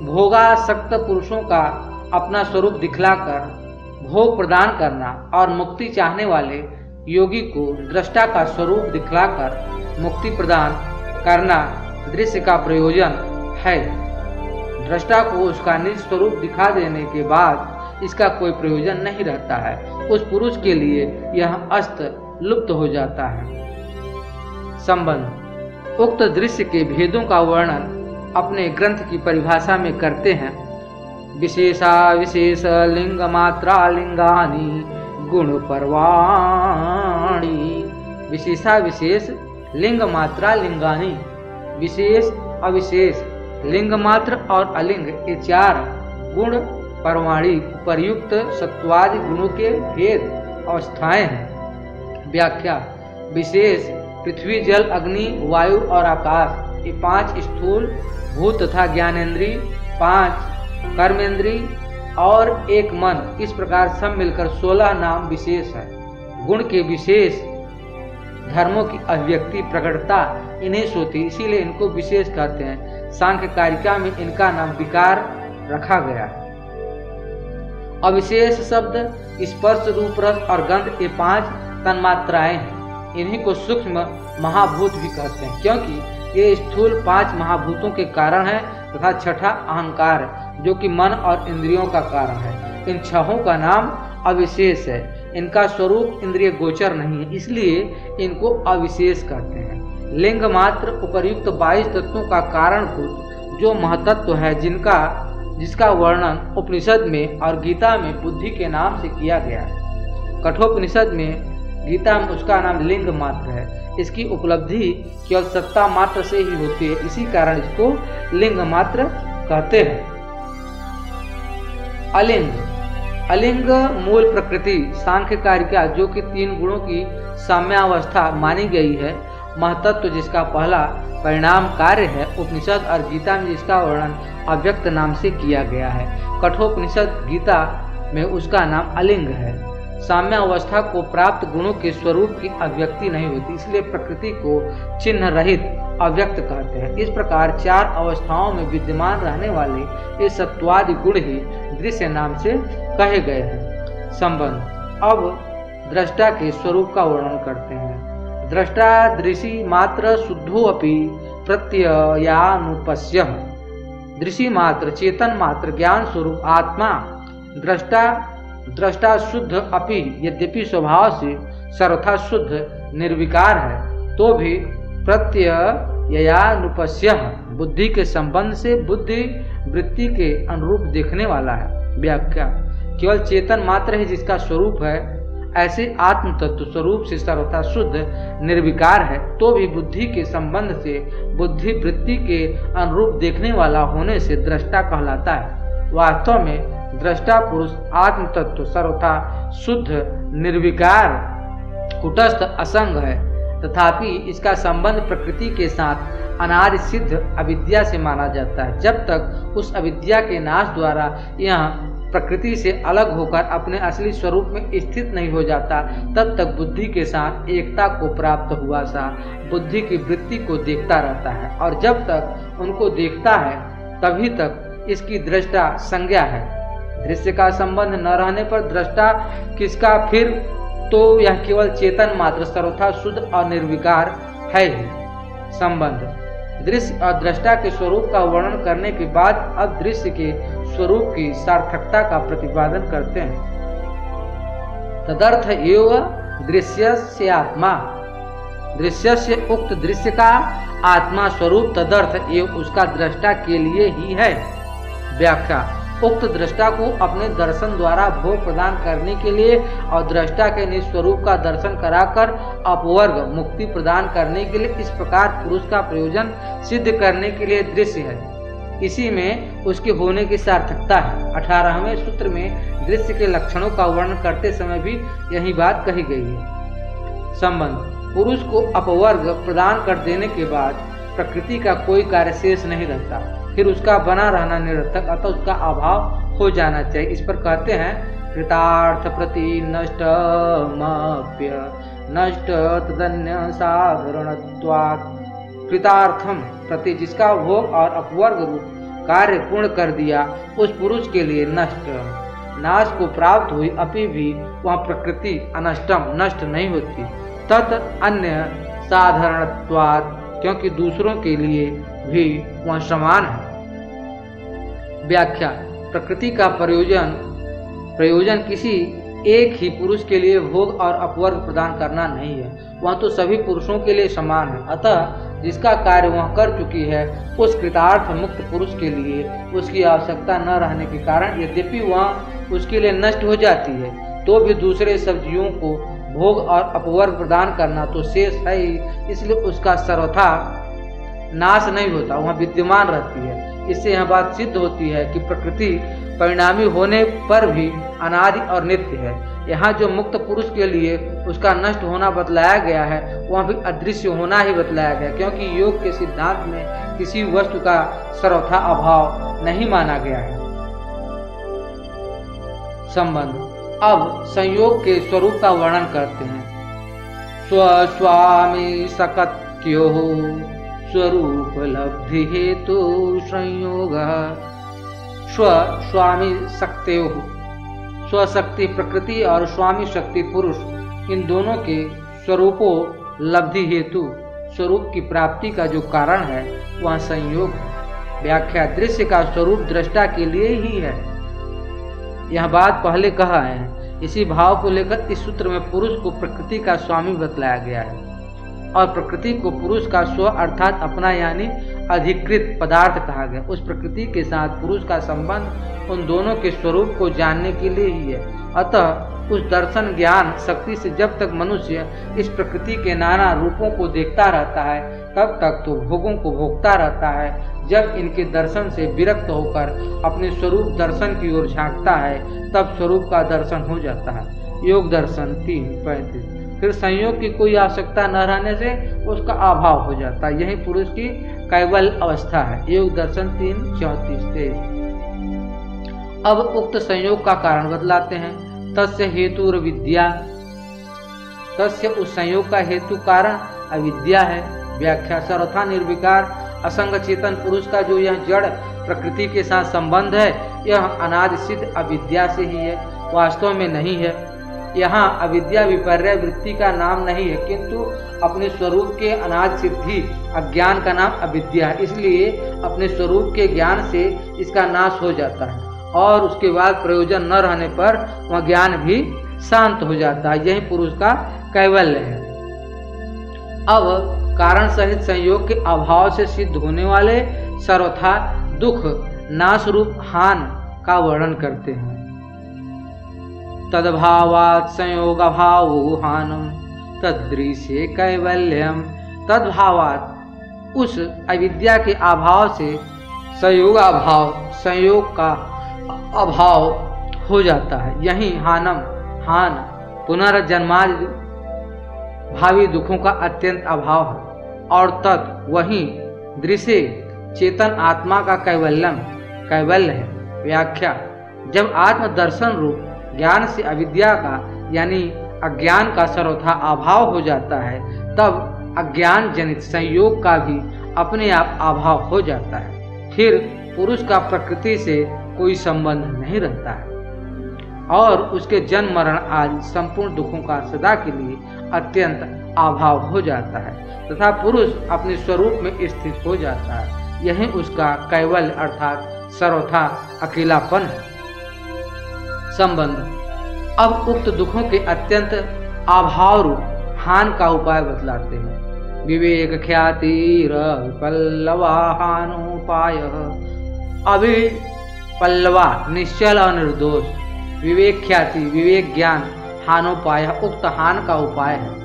Speaker 1: भोगासक्त पुरुषों का अपना स्वरूप दिखलाकर भोग प्रदान करना और मुक्ति चाहने वाले योगी को दृष्टा का स्वरूप दिखलाकर मुक्ति प्रदान करना दृश्य का प्रयोजन है। दृष्टा को उसका निज स्वरूप दिखा देने के बाद इसका कोई प्रयोजन नहीं रहता है। उस पुरुष के लिए यह अस्त लुप्त हो जाता है। संबंध उक्त दृश्य के भेदों का वर्णन अपने ग्रंथ की परिभाषा में करते हैं। विशेषा विशेष लिंग मात्रा लिंगानी गुण परवाणी। विशेषा विशेष लिंग मात्रा लिंगानी, विशेष अविशेष लिंग मात्र और अलिंग ये 4 गुण परवाणी उपर्युक्त सत्वादि गुणों के भेद अवस्थाएं हैं। व्याख्या विशेष पृथ्वी, जल, अग्नि, वायु और आकाश ये 5 स्थूल भूत तथा ज्ञानेंद्रिय, 5 कर्मेंद्रिय और 1 मन, इस प्रकार सब मिलकर 16 नाम विशेष है। गुण के विशेष धर्मों की अभिव्यक्ति प्रकटता इन्हें सोती, इसीलिए इनको विशेष कहते हैं। सांख्य कारिका में इनका नाम विकार रखा गया है। अविशेष शब्द स्पर्श, रूप, रस और गंध ये 5 तन्मात्राएं हैं। इन्हीं को सूक्ष्म महाभूत भी कहते हैं, क्योंकि ये स्थूल 5 महाभूतों के कारण है तथा छठा अहंकार जो कि मन और इंद्रियों का कारण है। इन 6 का नाम अविशेष है। इनका स्वरूप इंद्रिय गोचर नहीं है, इसलिए इनको अविशेष कहते हैं। लिंग मात्र उपर्युक्त 22 तत्वों का कारणभूत जो महतत्व है, जिसका वर्णन उपनिषद में और गीता में बुद्धि के नाम से किया गया है। कठोपनिषद में, गीता में उसका नाम लिंग मात्र है। इसकी उपलब्धि केवल सत्ता मात्र से ही होती है, इसी कारण इसको लिंग मात्र कहते हैं। अलिंग अलिंग मूल प्रकृति सांख्य कारिका जो कि 3 गुणों की साम्यावस्था मानी गई है, महतत्व जिसका पहला परिणाम कार्य है, उपनिषद और गीता में जिसका वर्णन अव्यक्त नाम से किया गया है। कठोपनिषद गीता में उसका नाम अलिंग है। साम्य अवस्था को प्राप्त गुणों के स्वरूप की अभिव्यक्ति नहीं होती, इसलिए प्रकृति को चिन्ह रहित अव्यक्त कहते हैं। इस प्रकार 4 अवस्थाओं में विद्यमान रहने वाले ये सत्वादि गुण ही दृश्य नाम से कहे गए हैं। संबंध अब दृष्टा के स्वरूप का वर्णन करते हैं। दृष्टा दृशि मात्र शुद्धो अपि प्रत्ययानुपस्यः। दृशि मात्र, चेतन मात्र, ज्ञान स्वरूप आत्मा दृष्टा शुद्ध अपि यद्यपि स्वभाव से सर्वथा शुद्ध निर्विकार है, तो भी प्रत्ययानुपस्यः बुद्धि के संबंध से बुद्धि वृत्ति के अनुरूप देखने वाला है। व्याख्या केवल चेतन मात्र ही जिसका स्वरूप है, ऐसे आत्म तत्व स्वरूप से सर्वथा शुद्ध निर्विकार है, तो भी बुद्धि के संबंध से बुद्धि वृत्ति के अनुरूप देखने वाला होने से दृष्टा कहलाता है। वास्तव में दृष्टा पुरुष आत्म तत्व सर्वथा शुद्ध निर्विकार कुटस्थ असंग है, तथापि इसका संबंध प्रकृति के साथ अनादि सिद्ध अविद्या से माना जाता है। जब तक उस अविद्या के नाश द्वारा यह प्रकृति से अलग होकर अपने असली स्वरूप में स्थित नहीं हो जाता, तब तक बुद्धि के साथ एकता को प्राप्त हुआ सा बुद्धि की वृत्ति को देखता रहता है, और जब तक उनको देखता है तभी तक इसकी दृष्टा संज्ञा है। दृश्य का संबंध न रहने पर दृष्टा किसका फिर, तो यह केवल चेतन मात्र सर्वथा शुद्ध और निर्विकार है ही। संबंध दृश्य और दृष्टा के स्वरूप का वर्णन करने के बाद अब दृश्य के स्वरूप की सार्थकता का प्रतिपादन करते हैं। तदर्थ एव दृश्यस्य आत्मा, दृश्यस्य उक्त दृश्य का आत्मा स्वरूप तदर्थ एव उसका दृष्टा के लिए ही है। व्याख्या उक्त दृष्टा को अपने दर्शन द्वारा भोग प्रदान करने के लिए और दृष्टा के निज स्वरूप का दर्शन कराकर अपवर्ग मुक्ति प्रदान करने के लिए इस प्रकार पुरुष का प्रयोजन सिद्ध करने के लिए दृश्य है। इसी में उसके होने की सार्थकता है। 18वें सूत्र में दृश्य के लक्षणों का वर्णन करते समय भी यही बात कही गई है। संबंध पुरुष को अपवर्ग प्रदान कर देने के बाद प्रकृति का कोई कार्य शेष नहीं रहता। फिर उसका बना रहना निरर्थक, अतः उसका अभाव हो जाना चाहिए। इस पर कहते हैं कृतार्थ प्रति नष्टमप्य नष्ट तदन्य साधारणत्वात्। कृतार्थम प्रति, जिसका भोग और अपवर्ग रूप कार्य पूर्ण कर दिया, उस पुरुष के लिए नष्ट नाश को प्राप्त हुई अपि भी वह प्रकृति अनष्टम नष्ट नहीं होती। तत् अन्य साधारणत्वात्, क्योंकि दूसरों के लिए भी वह समान है। व्याख्या। प्रकृति का प्रयोजन किसी एक ही पुरुष के लिए भोग और अपवर्ग प्रदान करना नहीं है, वह तो सभी पुरुषों के लिए समान है। अतः जिसका कार्य वह कर चुकी है, उस कृतार्थ मुक्त पुरुष के लिए उसकी आवश्यकता न रहने के कारण यद्यपि वह उसके लिए नष्ट हो जाती है, तो भी दूसरे सब जीवों को भोग और अपवर्ग प्रदान करना तो शेष है ही, इसलिए उसका सर्वथा नाश नहीं होता, वह विद्यमान रहती है। इससे यह बात सिद्ध होती है कि प्रकृति परिणामी होने पर भी अनादि और नित्य है। यहाँ जो मुक्त पुरुष के लिए उसका नष्ट होना बतलाया गया है, वह भी अदृश्य होना ही बतलाया गया, क्योंकि योग के सिद्धांत में किसी वस्तु का सर्वथा अभाव नहीं माना गया है। संबंध। अब संयोग के स्वरूप का वर्णन करते हैं। स्वस्वामी सकत्यो स्वरूप लब्धि हेतु संयोग। स्व स्वामी शक्त्यो, स्वशक्ति प्रकृति और स्वामी शक्ति पुरुष, इन दोनों के स्वरूपों लब्धि हेतु स्वरूप की प्राप्ति का जो कारण है वह संयोग है। व्याख्या। दृश्य का स्वरूप दृष्टा के लिए ही है, यह बात पहले कहा है। इसी भाव को लेकर इस सूत्र में पुरुष को प्रकृति का स्वामी बतलाया गया है और प्रकृति को पुरुष का स्व अर्थात अपना यानी अधिकृत पदार्थ कहा गया। उस प्रकृति के साथ पुरुष का संबंध उन दोनों के स्वरूप को जानने के लिए ही है। अतः उस दर्शन ज्ञान शक्ति से जब तक मनुष्य इस प्रकृति के नाना रूपों को देखता रहता है, तब तक तो भोगों को भोगता रहता है। जब इनके दर्शन से विरक्त होकर अपने स्वरूप दर्शन की ओर झांकता है, तब स्वरूप का दर्शन हो जाता है। योग दर्शन 3:35। फिर संयोग की कोई आवश्यकता न रहने से उसका अभाव हो जाता है, यही पुरुष की कैवल्य अवस्था है। योग दर्शन 3:34। अब उक्त संयोग का कारण बतलाते हैं। तस्य हेतुर विद्या, तस्य उस संयोग का हेतु कारण अविद्या है। व्याख्या। सर्वथा निर्विकार असंग चेतन पुरुष का जो यह जड़ प्रकृति के साथ संबंध है, यह अनादि सिद्ध अविद्या से ही है, वास्तव में नहीं है। यहाँ अविद्या विपर्य वृत्ति का नाम नहीं है, किंतु अपने स्वरूप के अनादि सिद्धि अज्ञान का नाम अविद्या है। इसलिए अपने स्वरूप के ज्ञान से इसका नाश हो जाता है और उसके बाद प्रयोजन न रहने पर वह ज्ञान भी शांत हो जाता है, यही पुरुष का कैवल्य है। अब कारण सहित संयोग के अभाव से सिद्ध होने वाले सर्वथा दुख नाश रूप हान का वर्णन करते हैं। तद्भावात् संयोग अभावो हानम तदृश्य कैवल्यम। तद्भावात् उस अविद्या के अभाव से संयोग अभाव, संयोग का अभाव हो जाता है, यही हानम हान पुनर्जन्मादि भावी दुखों का अत्यंत अभाव है। और तत् वही दृश्य चेतन आत्मा का कैवल्य है। व्याख्या। जब आत्म दर्शन रूप ज्ञान से अविद्या का यानी अज्ञान का सर्वथा अभाव हो जाता है, तब अज्ञान जनित संयोग का भी अपने आप अभाव हो जाता है। फिर पुरुष का प्रकृति से कोई संबंध नहीं रहता है और उसके जन्म मरण आदि संपूर्ण दुखों का सदा के लिए अत्यंत अभाव हो जाता है तथा पुरुष अपने स्वरूप में स्थित हो जाता है। यही उसका कैवल्य अर्थात सर्वथा अकेलापन है। संबंध। अब उक्त दुखों के अत्यंत अभाव रूप हान का उपाय बतलाते हैं। विवेक ख्याति पल्लवा हानोपाय। अभी पल्लवा निश्चल और निर्दोष, विवेक ख्याति विवेक ज्ञान, हानोपाय उक्त हान का उपाय है।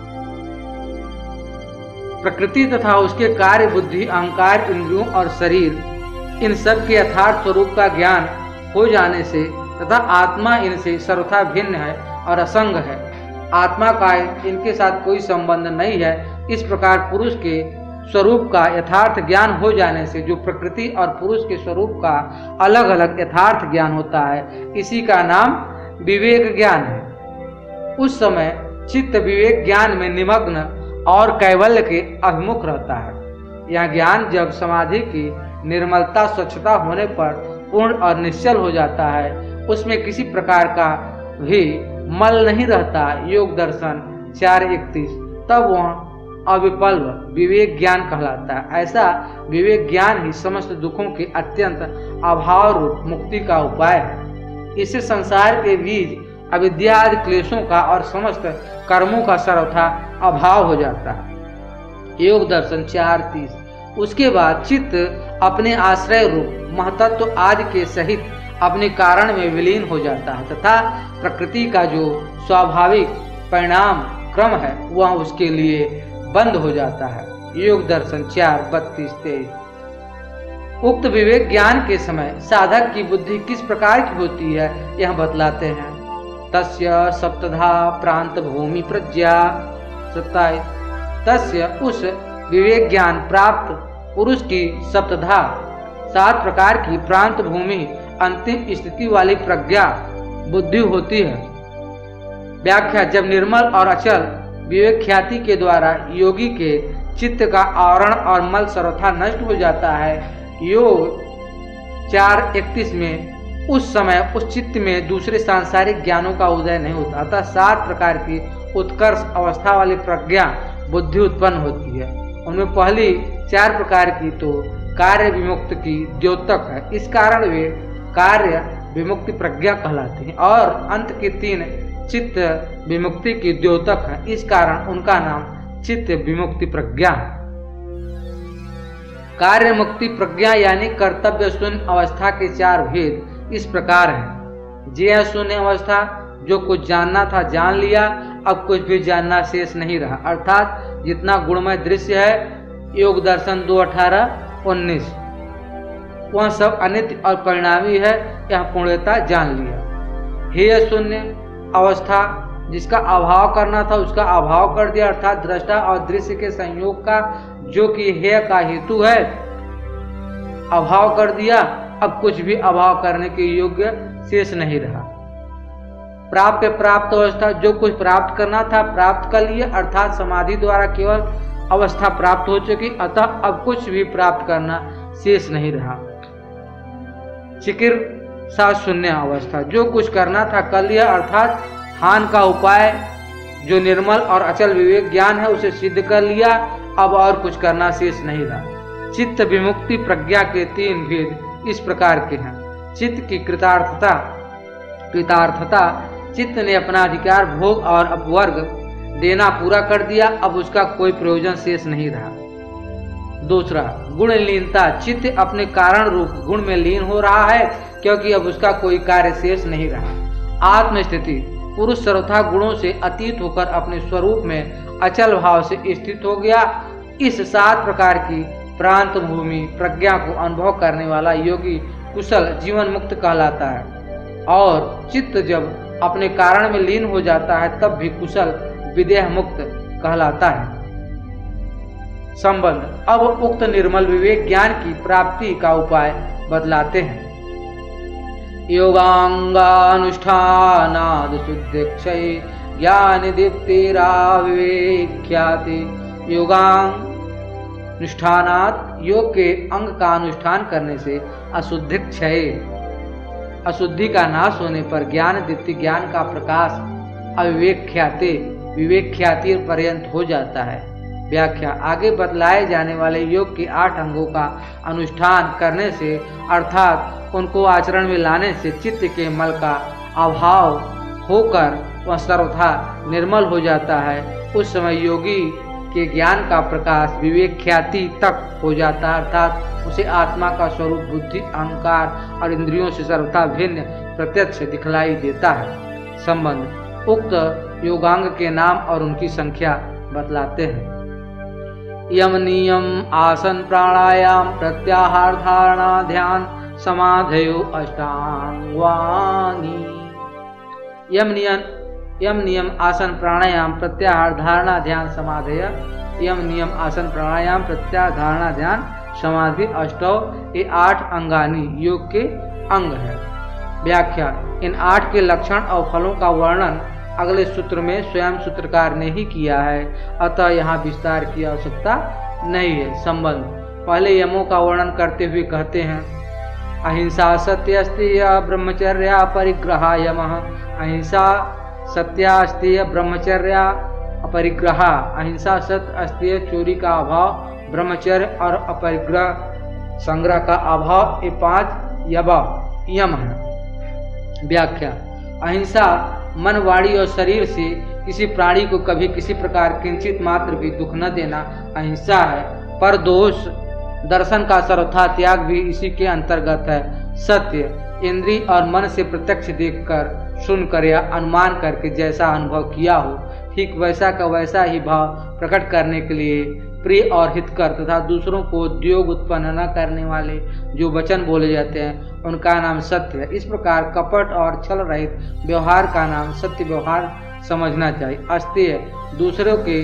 Speaker 1: प्रकृति तथा उसके कार्य बुद्धि अहंकार इंद्रियों और शरीर इन सब के यथार्थ स्वरूप का ज्ञान हो जाने से तथा आत्मा इनसे सर्वथा भिन्न है और असंग है, आत्मा का इनके साथ कोई संबंध नहीं है, इस प्रकार पुरुष के स्वरूप का यथार्थ ज्ञान हो जाने से जो प्रकृति और पुरुष के स्वरूप का अलग अलग यथार्थ ज्ञान होता है, इसी का नाम विवेक ज्ञान है। उस समय चित्त विवेक ज्ञान में निमग्न और कैवल्य के अभिमुख रहता है। यह ज्ञान जब समाधि की निर्मलता स्वच्छता होने पर पूर्ण और निश्चल हो जाता है, उसमें किसी प्रकार का भी मल नहीं रहता। योग दर्शन 4:31। तब वह अविपल्व विवेक ज्ञान कहलाता है। ऐसा विवेक ज्ञान ही समस्त दुखों के अत्यंत अभाव रूप मुक्ति का उपाय है। इससे संसार के बीज अविद्या आदि क्लेशों का और समस्त कर्मों का सर्वथा अभाव हो जाता है। योग दर्शन 4:30। उसके बाद चित्त अपने आश्रय रूप महतत्व आदि के सहित अपने कारण में विलीन हो जाता है तथा प्रकृति का जो स्वाभाविक परिणाम क्रम है वह उसके लिए बंद हो जाता है। योग दर्शन 4:32-23। उक्त विवेक ज्ञान के समय साधक की बुद्धि किस प्रकार की होती है यह बतलाते हैं। तस्य सप्तधा प्रांत भूमि प्रज्ञा 27। तस्य उस विवेक ज्ञान प्राप्त पुरुष की सप्तधा 7 प्रकार की प्रांत भूमि अंतिम स्थिति वाली प्रज्ञा बुद्धि होती है। व्याख्या। जब निर्मल और अचल विवेक ख्याति के द्वारा योगी के चित्त का आवरण और मल सर्वथा नष्ट हो जाता है, योग 4:31 में उस समय उस चित्त में दूसरे सांसारिक ज्ञानों का उदय नहीं होता, अतः 7 प्रकार की उत्कर्ष अवस्था वाली प्रज्ञा बुद्धि उत्पन्न होती है। उनमें पहली 4 प्रकार की तो कार्य विमुक्त की द्योतक है, इस कारण वे कार्य विमुक्ति प्रज्ञा कहलाते हैं, और अंत के 3 चित्त विमुक्ति की द्योतक है, इस कारण उनका नाम चित्त विमुक्ति प्रज्ञा है। कार्य मुक्ति प्रज्ञा यानी कर्तव्य शून्य अवस्था के 4 भेद इस प्रकार है। जय शून्य अवस्था, जो कुछ जानना था जान लिया, अब कुछ भी जानना शेष नहीं रहा, अर्थात जितना गुणमय दृश्य है, योग दर्शन 2:18-19, वह सब अनित्य और परिणामी है, यह पूर्णता जान लिया। हेय शून्य अवस्था, जिसका अभाव करना था उसका अभाव कर दिया, अर्थात दृष्टा और दृश्य के संयोग का जो कि हेय का हेतु है अभाव कर दिया, अब कुछ भी अभाव करने के योग्य शेष नहीं रहा। प्राप्त अवस्था, जो कुछ प्राप्त करना था प्राप्त कर लिया, अर्थात समाधि द्वारा केवल अवस्था प्राप्त हो चुकी, अतः अब कुछ भी प्राप्त करना शेष नहीं रहा। चिकित्सा शून्य अवस्था, जो कुछ करना था कर लिया, अर्थात हान का उपाय जो निर्मल और अचल विवेक ज्ञान है उसे सिद्ध कर लिया, अब और कुछ करना शेष नहीं रहा। चित्त विमुक्ति प्रज्ञा के 3 भेद इस प्रकार के हैं। चित्त की कृतार्थता, चित्त ने अपना अधिकार भोग और अपवर्ग देना पूरा कर दिया, अब उसका कोई प्रयोजन शेष नहीं रहा। दूसरा, गुण लीनता, चित्त अपने कारण रूप गुण में लीन हो रहा है, क्योंकि अब उसका कोई कार्य शेष नहीं रहा। आत्मस्थिति, पुरुष सर्वथा गुणों से अतीत होकर अपने स्वरूप में अचल भाव से स्थित हो गया। इस 7 प्रकार की प्रांत भूमि प्रज्ञा को अनुभव करने वाला योगी कुशल जीवन मुक्त कहलाता है, और चित्त जब अपने कारण में लीन हो जाता है तब भी कुशल विदेह मुक्त कहलाता है। संबंध। अब उक्त निर्मल विवेक ज्ञान की प्राप्ति का उपाय बतलाते हैं। योगांगानुष्ठानाद शुद्धिक्षय ज्ञान दीप्तिराविवेक्याति। योगानुष्ठानात, योग के अंग का अनुष्ठान करने से अशुद्धि क्षय, अशुद्धि का नाश होने पर ज्ञान दीप्ति ज्ञान का प्रकाश अविवेक ख्याति विवेक ख्याति पर्यंत हो जाता है। व्याख्या। आगे बतलाए जाने वाले योग के 8 अंगों का अनुष्ठान करने से अर्थात उनको आचरण में लाने से चित्त के मल का अभाव होकर वह सर्वथा निर्मल हो जाता है। उस समय योगी के ज्ञान का प्रकाश विवेक ख्याति तक हो जाता है, अर्थात उसे आत्मा का स्वरूप बुद्धि अहंकार और इंद्रियों से सर्वथा भिन्न प्रत्यक्ष दिखलाई देता है। संबंध। उक्त योगांग के नाम और उनकी संख्या बतलाते हैं। यम नियम आसन प्राणायाम प्रत्याहार धारणा ध्यान समाधयो अष्टांगानी। यम यम नियम आसन प्राणायाम प्रत्याहार धारणा ध्यान समाधेय। यम नियम आसन प्राणायाम प्रत्याहार धारणा ध्यान समाधि अष्टौ, ये 8 अंगानी योग के अंग है। व्याख्या, इन 8 के लक्षण और फलों का वर्णन अगले सूत्र में स्वयं सूत्रकार ने ही किया है, अतः यहाँ विस्तार की आवश्यकता नहीं है। संबंध, पहले यमों का वर्णन करते हुए कहते हैं अहिंसा सत्यस्तेय ब्रह्मचर्या परिग्रहा यमः। अहिंसा सत्यास्तेय ब्रह्मचर्या अपरिग्रहा। अहिंसा सत्य अस्तेय चोरी का अभाव, ब्रह्मचर्य और अपरिग्रह संग्रह का अभाव, ये 5 यम है। व्याख्या, अहिंसा मन वाणी और शरीर से किसी प्राणी को कभी किसी प्रकार किंचित मात्र भी दुख न देना अहिंसा है। पर दोष दर्शन का सर्वथा त्याग भी इसी के अंतर्गत है। सत्य, इंद्रिय और मन से प्रत्यक्ष देखकर, सुनकर या अनुमान करके जैसा अनुभव किया हो ठीक वैसा का वैसा ही भाव प्रकट करने के लिए प्रिय और हितकर तथा दूसरों को उद्योग उत्पन्न न करने वाले जो वचन बोले जाते हैं उनका नाम सत्य है। इस प्रकार कपट और छल रहित व्यवहार का नाम सत्य व्यवहार समझना चाहिए। अस्तेय, दूसरों के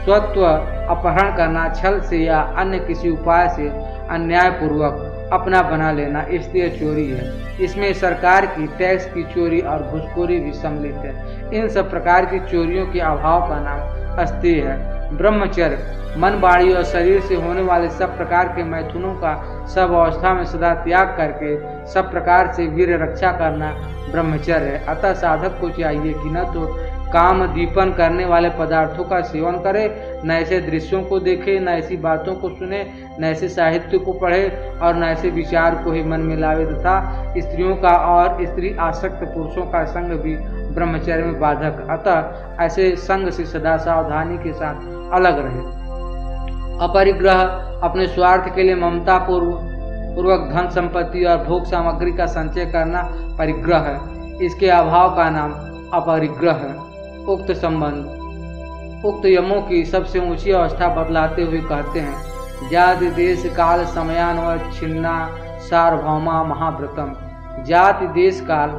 Speaker 1: स्वत्व अपहरण करना, छल से या अन्य किसी उपाय से अन्यायपूर्वक अपना बना लेना, इसलिए चोरी है। इसमें सरकार की टैक्स की चोरी और घूसखोरी भी सम्मिलित है। इन सब प्रकार की चोरियों के अभाव का नाम अस्तेय है। ब्रह्मचर्य, मन वाणी और शरीर से होने वाले सब प्रकार के मैथुनों का सब अवस्था में सदा त्याग करके सब प्रकार से वीर रक्षा करना ब्रह्मचर्य है। अतः साधक को चाहिए कि न तो काम दीपन करने वाले पदार्थों का सेवन करे, न ऐसे दृश्यों को देखे, न ऐसी बातों को सुने, न ऐसे साहित्य को पढ़े और न ऐसे विचार को ही मन में लावे तथा स्त्रियों का और स्त्री आसक्त पुरुषों का संग भी ब्रह्मचर्य में बाधक। अतः ऐसे संग से सदा सावधानी के साथ अलग रहे। अपरिग्रह, अपने स्वार्थ के लिए ममता पूर्वक धन संपत्ति और भोग सामग्री का संचय करना परिग्रह है। इसके अभाव का नाम अपरिग्रह है। उक्त संबंध, उक्त यमों की सबसे ऊंची अवस्था बतलाते हुए कहते हैं जाति देश काल समयान्वच्छिन्ना सार्वभौमा महाव्रतम। जाति देश काल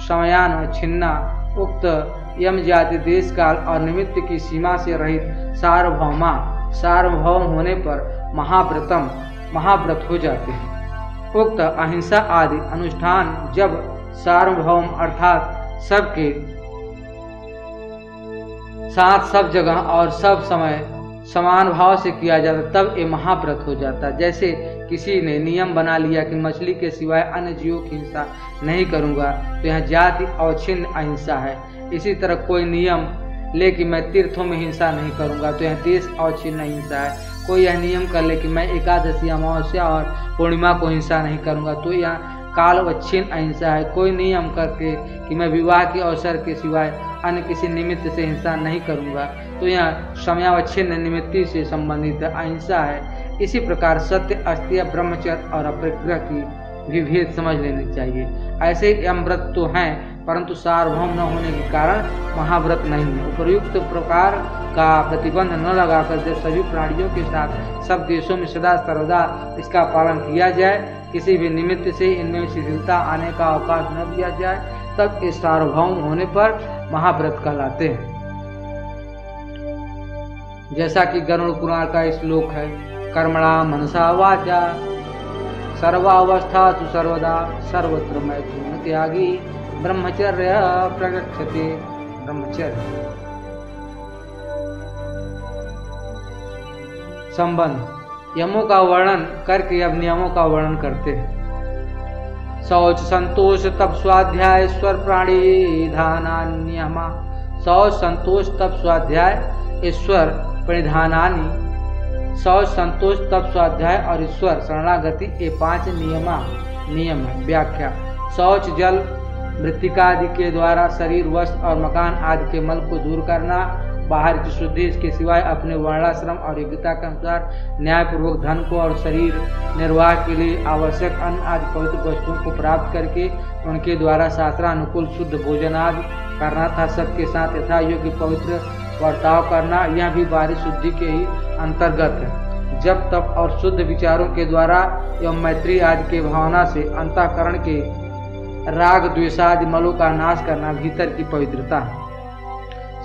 Speaker 1: समयान्वच्छिन्ना, उक्त यम जाति देश काल और निमित्त की सीमा से रहित सार्वभौमा, सार्वभौम होने पर महाव्रतम, महाव्रत हो जाते हैं। उक्त अहिंसा आदि अनुष्ठान जब सार्वभौम अर्थात सबके साथ सब जगह और सब समय समान भाव से किया जाता तब ये महाव्रत हो जाता। जैसे किसी ने नियम बना लिया कि मछली के सिवाय अन्य जीवों की हिंसा नहीं करूंगा, तो यहाँ जाति अवच्छिन्न अहिंसा है। इसी तरह कोई नियम ले कि मैं तीर्थों में हिंसा नहीं करूंगा, तो यहाँ देश अवच्छिन्न अहिंसा है। कोई यह नियम कर ले कि मैं एकादशी अमावस्या और पूर्णिमा को हिंसा नहीं करूंगा, तो यहाँ कालवच्छिन्न अहिंसा है। कोई नियम करके कि मैं विवाह के अवसर के सिवाय अन्य किसी निमित्त से हिंसा नहीं करूंगा, तो यह समयावच्छिन्न निमित्ति से संबंधित अहिंसा है। इसी प्रकार सत्य, अस्तेय, ब्रह्मचर्य और अपरिग्रह की भी भेद समझ लेनी चाहिए। ऐसे यमव्रत तो हैं परंतु सार्वभौम न होने के कारण महाव्रत नहीं है। उपयुक्त प्रकार का प्रतिबंध न लगाकर जब सभी प्राणियों के साथ सब देशों में सदा सर्वदा इसका पालन किया जाए, किसी भी निमित्त से इनमें शिथिलता आने का अवकाश न दिया जाए, तब इस सार्वभौम होने पर महाव्रत कहलाते हैं। जैसा कि गरुड़ पुराण का श्लोक है, कर्मणा मनसा वाचा सर्वावस्था तु सर्वदा सर्वत्र मैथुन त्यागी ब्रह्मचर्य प्रगच्छते। ब्रह्मचर्य संबंध, यमों का वर्णन करके अब नियमों का वर्णन करते हैं। शौच संतोष तप स्वाध्याय ईश्वर प्राणी धानान्यमा। शौच संतोष तप स्वाध्याय ईश्वर परिधानानि। शौच संतोष तप स्वाध्याय और ईश्वर शरणागति ये 5 नियम है। व्याख्या, शौच जल मृत्तिका आदि के द्वारा शरीर, वस्त्र और मकान आदि के मल को दूर करना, बाहर की शुद्धि इसके सिवाय अपने वर्णाश्रम और योग्यता के अनुसार न्यायपूर्वक धन को और शरीर निर्वाह के लिए आवश्यक अन्न आदि पवित्र वस्तुओं को प्राप्त करके उनके द्वारा शास्त्रानुकूल शुद्ध भोजन आदि करना था। सबके साथ यथा योग्य पवित्र बर्ताव करना, यह भी बाहरी शुद्धि के ही अंतर्गत है। जब तप और शुद्ध विचारों के द्वारा एवं मैत्री आदि के भावना से अंतःकरण के राग द्वेषादि मलों का नाश करना भीतर की पवित्रता है।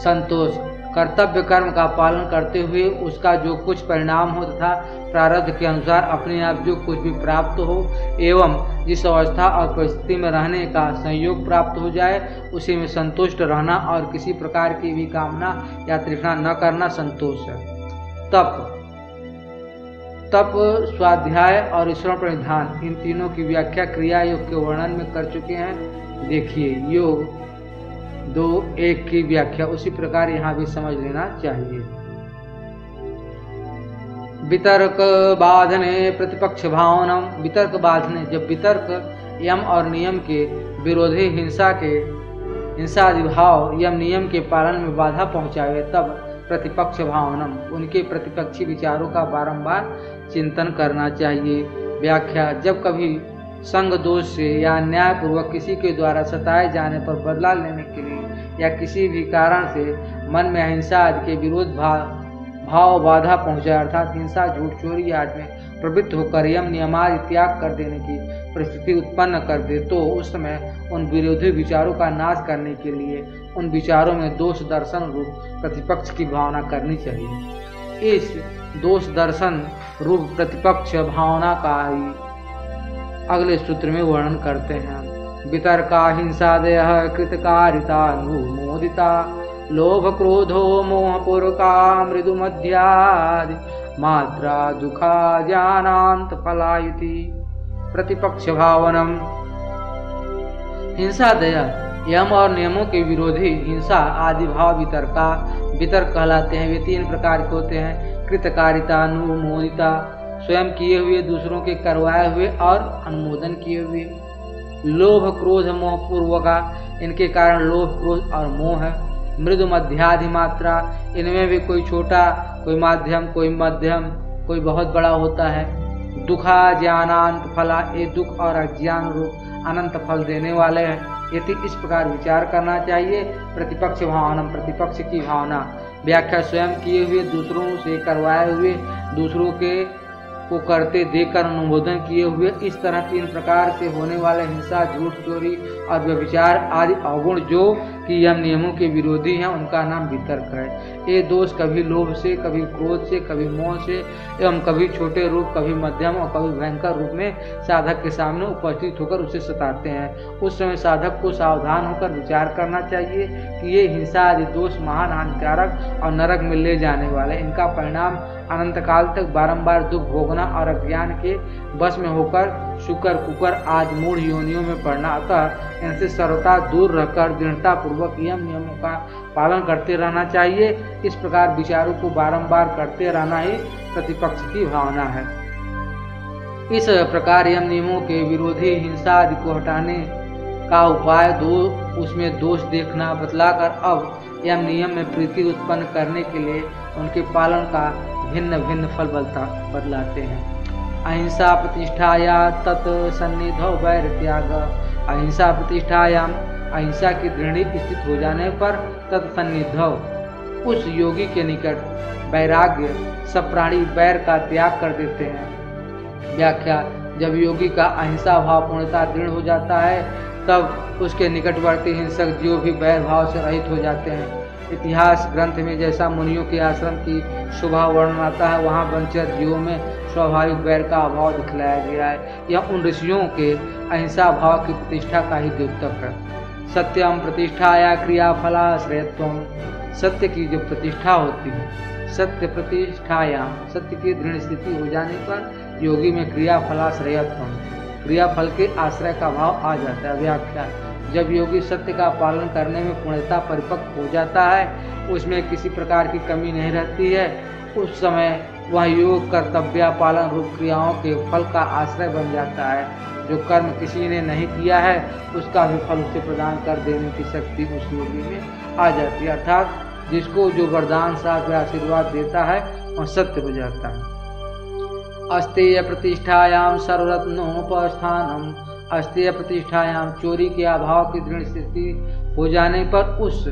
Speaker 1: संतोष, कर्तव्य कर्म का पालन करते हुए उसका जो कुछ परिणाम हो तथा प्रारब्ध के अनुसार अपने आप जो कुछ भी प्राप्त हो एवं जिस अवस्था और परिस्थिति में रहने का संयोग प्राप्त हो जाए उसी में संतुष्ट रहना और किसी प्रकार की भी कामना या तृष्णा न करना संतोष है। तप, स्वाध्याय और ईश्वर प्रणिधान, इन तीनों की व्याख्या क्रिया योग के वर्णन में कर चुके हैं। देखिए योग 2:1 की व्याख्या उसी प्रकार यहाँ भी समझ लेना चाहिए। वितर्क बाधने प्रतिपक्ष भावनम, वितर्क बाधने, जब वितर्क यम और नियम के विरोधी हिंसा आदि भाव यम नियम के पालन में बाधा पहुंचावे तब प्रतिपक्ष भावनम, उनके प्रतिपक्षी विचारों का बारंबार चिंतन करना चाहिए। व्याख्या, जब कभी संग दोष से या न्यायपूर्वक किसी के द्वारा सताए जाने पर बदला लेने के लिए या किसी भी कारण से मन में अहिंसा आदि के विरोध भाव बाधा पहुंचाए अर्थात हिंसा झूठ चोरी आदि में प्रवृत्त होकर यम नियमादि त्याग कर देने की परिस्थिति उत्पन्न कर दे तो उस समय उन विरोधी विचारों का नाश करने के लिए उन विचारों में दोष दर्शन रूप प्रतिपक्ष की भावना करनी चाहिए। इस दोष दर्शन रूप प्रतिपक्ष भावना का अगले सूत्र में वर्णन करते हैं। वितर्का हिंसादय कृतकारितानुमोदिता लोभ क्रोधो मोहपूर्वका मृदु मध्यादि मात्रा दुखा ज्ञानांत फलायुति। प्रतिपक्ष भावनम, हिंसादय यम और नियमों के विरोधी हिंसा आदि भाव वितर्क कहलाते हैं। वे 3 प्रकार के होते हैं। कृतकारिता, अनुमोदिता, स्वयं किए हुए, दूसरों के करवाए हुए और अनुमोदन किए हुए। लोभ क्रोध मोह पूर्वका, इनके कारण लोभ क्रोध और मोह है। मृदु मध्याधि मात्रा, इनमें भी कोई छोटा कोई माध्यम कोई मध्यम कोई बहुत बड़ा होता है। दुखा ज्ञानांत फला, ये दुख और अज्ञान रूप अनंत फल देने वाले हैं। यदि इस प्रकार विचार करना चाहिए। प्रतिपक्ष भावना, प्रतिपक्ष की भावना। व्याख्या, स्वयं किए हुए, दूसरों से करवाए हुए, दूसरों के को करते देखकर अनुमोदन किए हुए, इस तरह 3 प्रकार से होने वाले हिंसा, झूठ, चोरी और व्यभिचार आदि अवगुण जो कि यम नियमों के विरोधी हैं उनका नाम वितर्क है। ये दोष कभी लोभ से, कभी क्रोध से, कभी मोह से एवं कभी छोटे रूप, कभी मध्यम और कभी भयंकर रूप में साधक के सामने उपस्थित होकर उसे सताते हैं। उस समय साधक को सावधान होकर विचार करना चाहिए कि ये हिंसा आदि दोष महान हानिकारक और नरक में ले जाने वाले, इनका परिणाम अनंत काल तक बारंबार दुख भोगना और अज्ञान के बस में होकर शुकर कुकर आदि मूढ़ योनियों में पड़ना। अतः इनसे सर्वथा दूर रहकर दृढ़ता पूर्वक यम नियमों का पालन करते रहना चाहिए। इस प्रकार विचारों को बारंबार करते रहना ही प्रतिपक्ष की भावना है। इस प्रकार यम नियमों के विरोधी हिंसा आदि को हटाने का उपाय उसमें दोष देखना बतलाकर अब यम नियम में प्रीति उत्पन्न करने के लिए उनके पालन का भिन्न भिन्न फल बदलाते हैं। अहिंसा प्रतिष्ठाया तत् सन्निधौ वैर त्याग, अहिंसा प्रतिष्ठायाम, अहिंसा की दृढ़ स्थित हो जाने पर तत्सन्निधौ, उस योगी के निकट वैराग्य सब प्राणी वैर का त्याग कर देते हैं। व्याख्या, जब योगी का अहिंसा भाव पूर्णतः दृढ़ हो जाता है तब उसके निकटवर्ती हिंसक जीव भी वैर भाव से रहित हो जाते हैं। इतिहास ग्रंथ में जैसा मुनियों के आश्रम की शोभा वर्णन आता है वहाँ वंचित जीवों में स्वाभाविक वैर का अभाव दिखलाया गया है। यह उन ऋषियों के अहिंसा भाव की प्रतिष्ठा का ही द्योतक है। सत्यम प्रतिष्ठाया क्रियाफलाश्रयत्वम, सत्य की जो प्रतिष्ठा होती है, सत्य प्रतिष्ठायाम, सत्य की दृढ़ स्थिति हो जाने पर योगी में क्रियाफलाश्रयत्वम, क्रियाफल के आश्रय का भाव आ जाता है। व्याख्या, जब योगी सत्य का पालन करने में पूर्णता परिपक्व हो जाता है, उसमें किसी प्रकार की कमी नहीं रहती है, उस समय वह योग कर्तव्य पालन रूप क्रियाओं के फल का आश्रय बन जाता है। जो कर्म किसी ने नहीं किया है उसका भी फल उसे प्रदान कर देने की शक्ति उस योगी में आ जाती है। अर्थात जिसको जो वरदान साथ आशीर्वाद देता है वह सत्य हो जाता है। अस्तेय प्रतिष्ठायाम सर्वरत्नोपस्थानम, अस्तेय प्रतिष्ठायाम, चोरी के अभाव की दृढ़ स्थिति हो जाने पर उस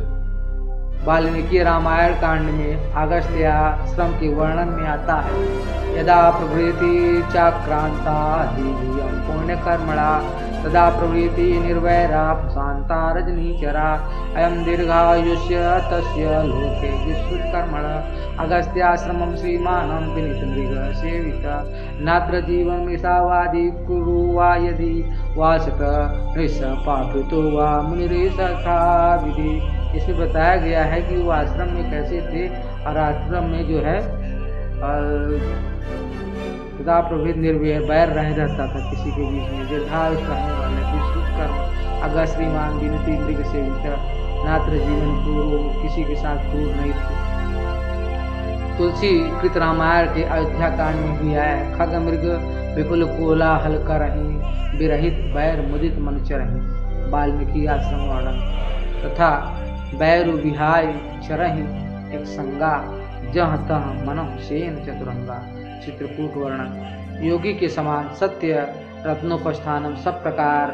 Speaker 1: वाल्मीकि रामायण कांड में अगस्त्याश्रम के वर्णन में आता है। यदा प्रभृति चाक्रांता पुण्य कर्मणा तदा प्रवृत्ति निर्वैरा शांता रजनीचरा अयम दीर्घायुष्य तस्य लोके विश्रुतकर्मण अगस्त्याश्रमं श्रीमानं विनीत मृग सेवित नात्र जीवन मृषावादी कुरु वा यदि वासत ऋष पापितो वा मुनिरेषा विधि। इसमें बताया गया है कि वो आश्रम में कैसे थे और आश्रम में जो है सदा प्रभृत निर्वैर रह रहता था किसी के बीच में। दीर्घायुष रहने वाले विश्रुत कर्म अगर श्रीमान विनती मृग सेवित नात्र जीवन पूर्व किसी के साथ दूर नहीं थे। तुलसी कृत रामायण के अयोध्या कांड में भी आया है। खग मृग विपुल कोलाहल करहि विरहित बैर मुदित मन चरहि वाल्मीकि आश्रम वर्णन तथा बैरु विहाय चरहि एक संगा जह तह मनः सेन चतुरंगा चित्रकूट वर्णन। योगी के समान सत्य रत्नोपस्थानम सब प्रकार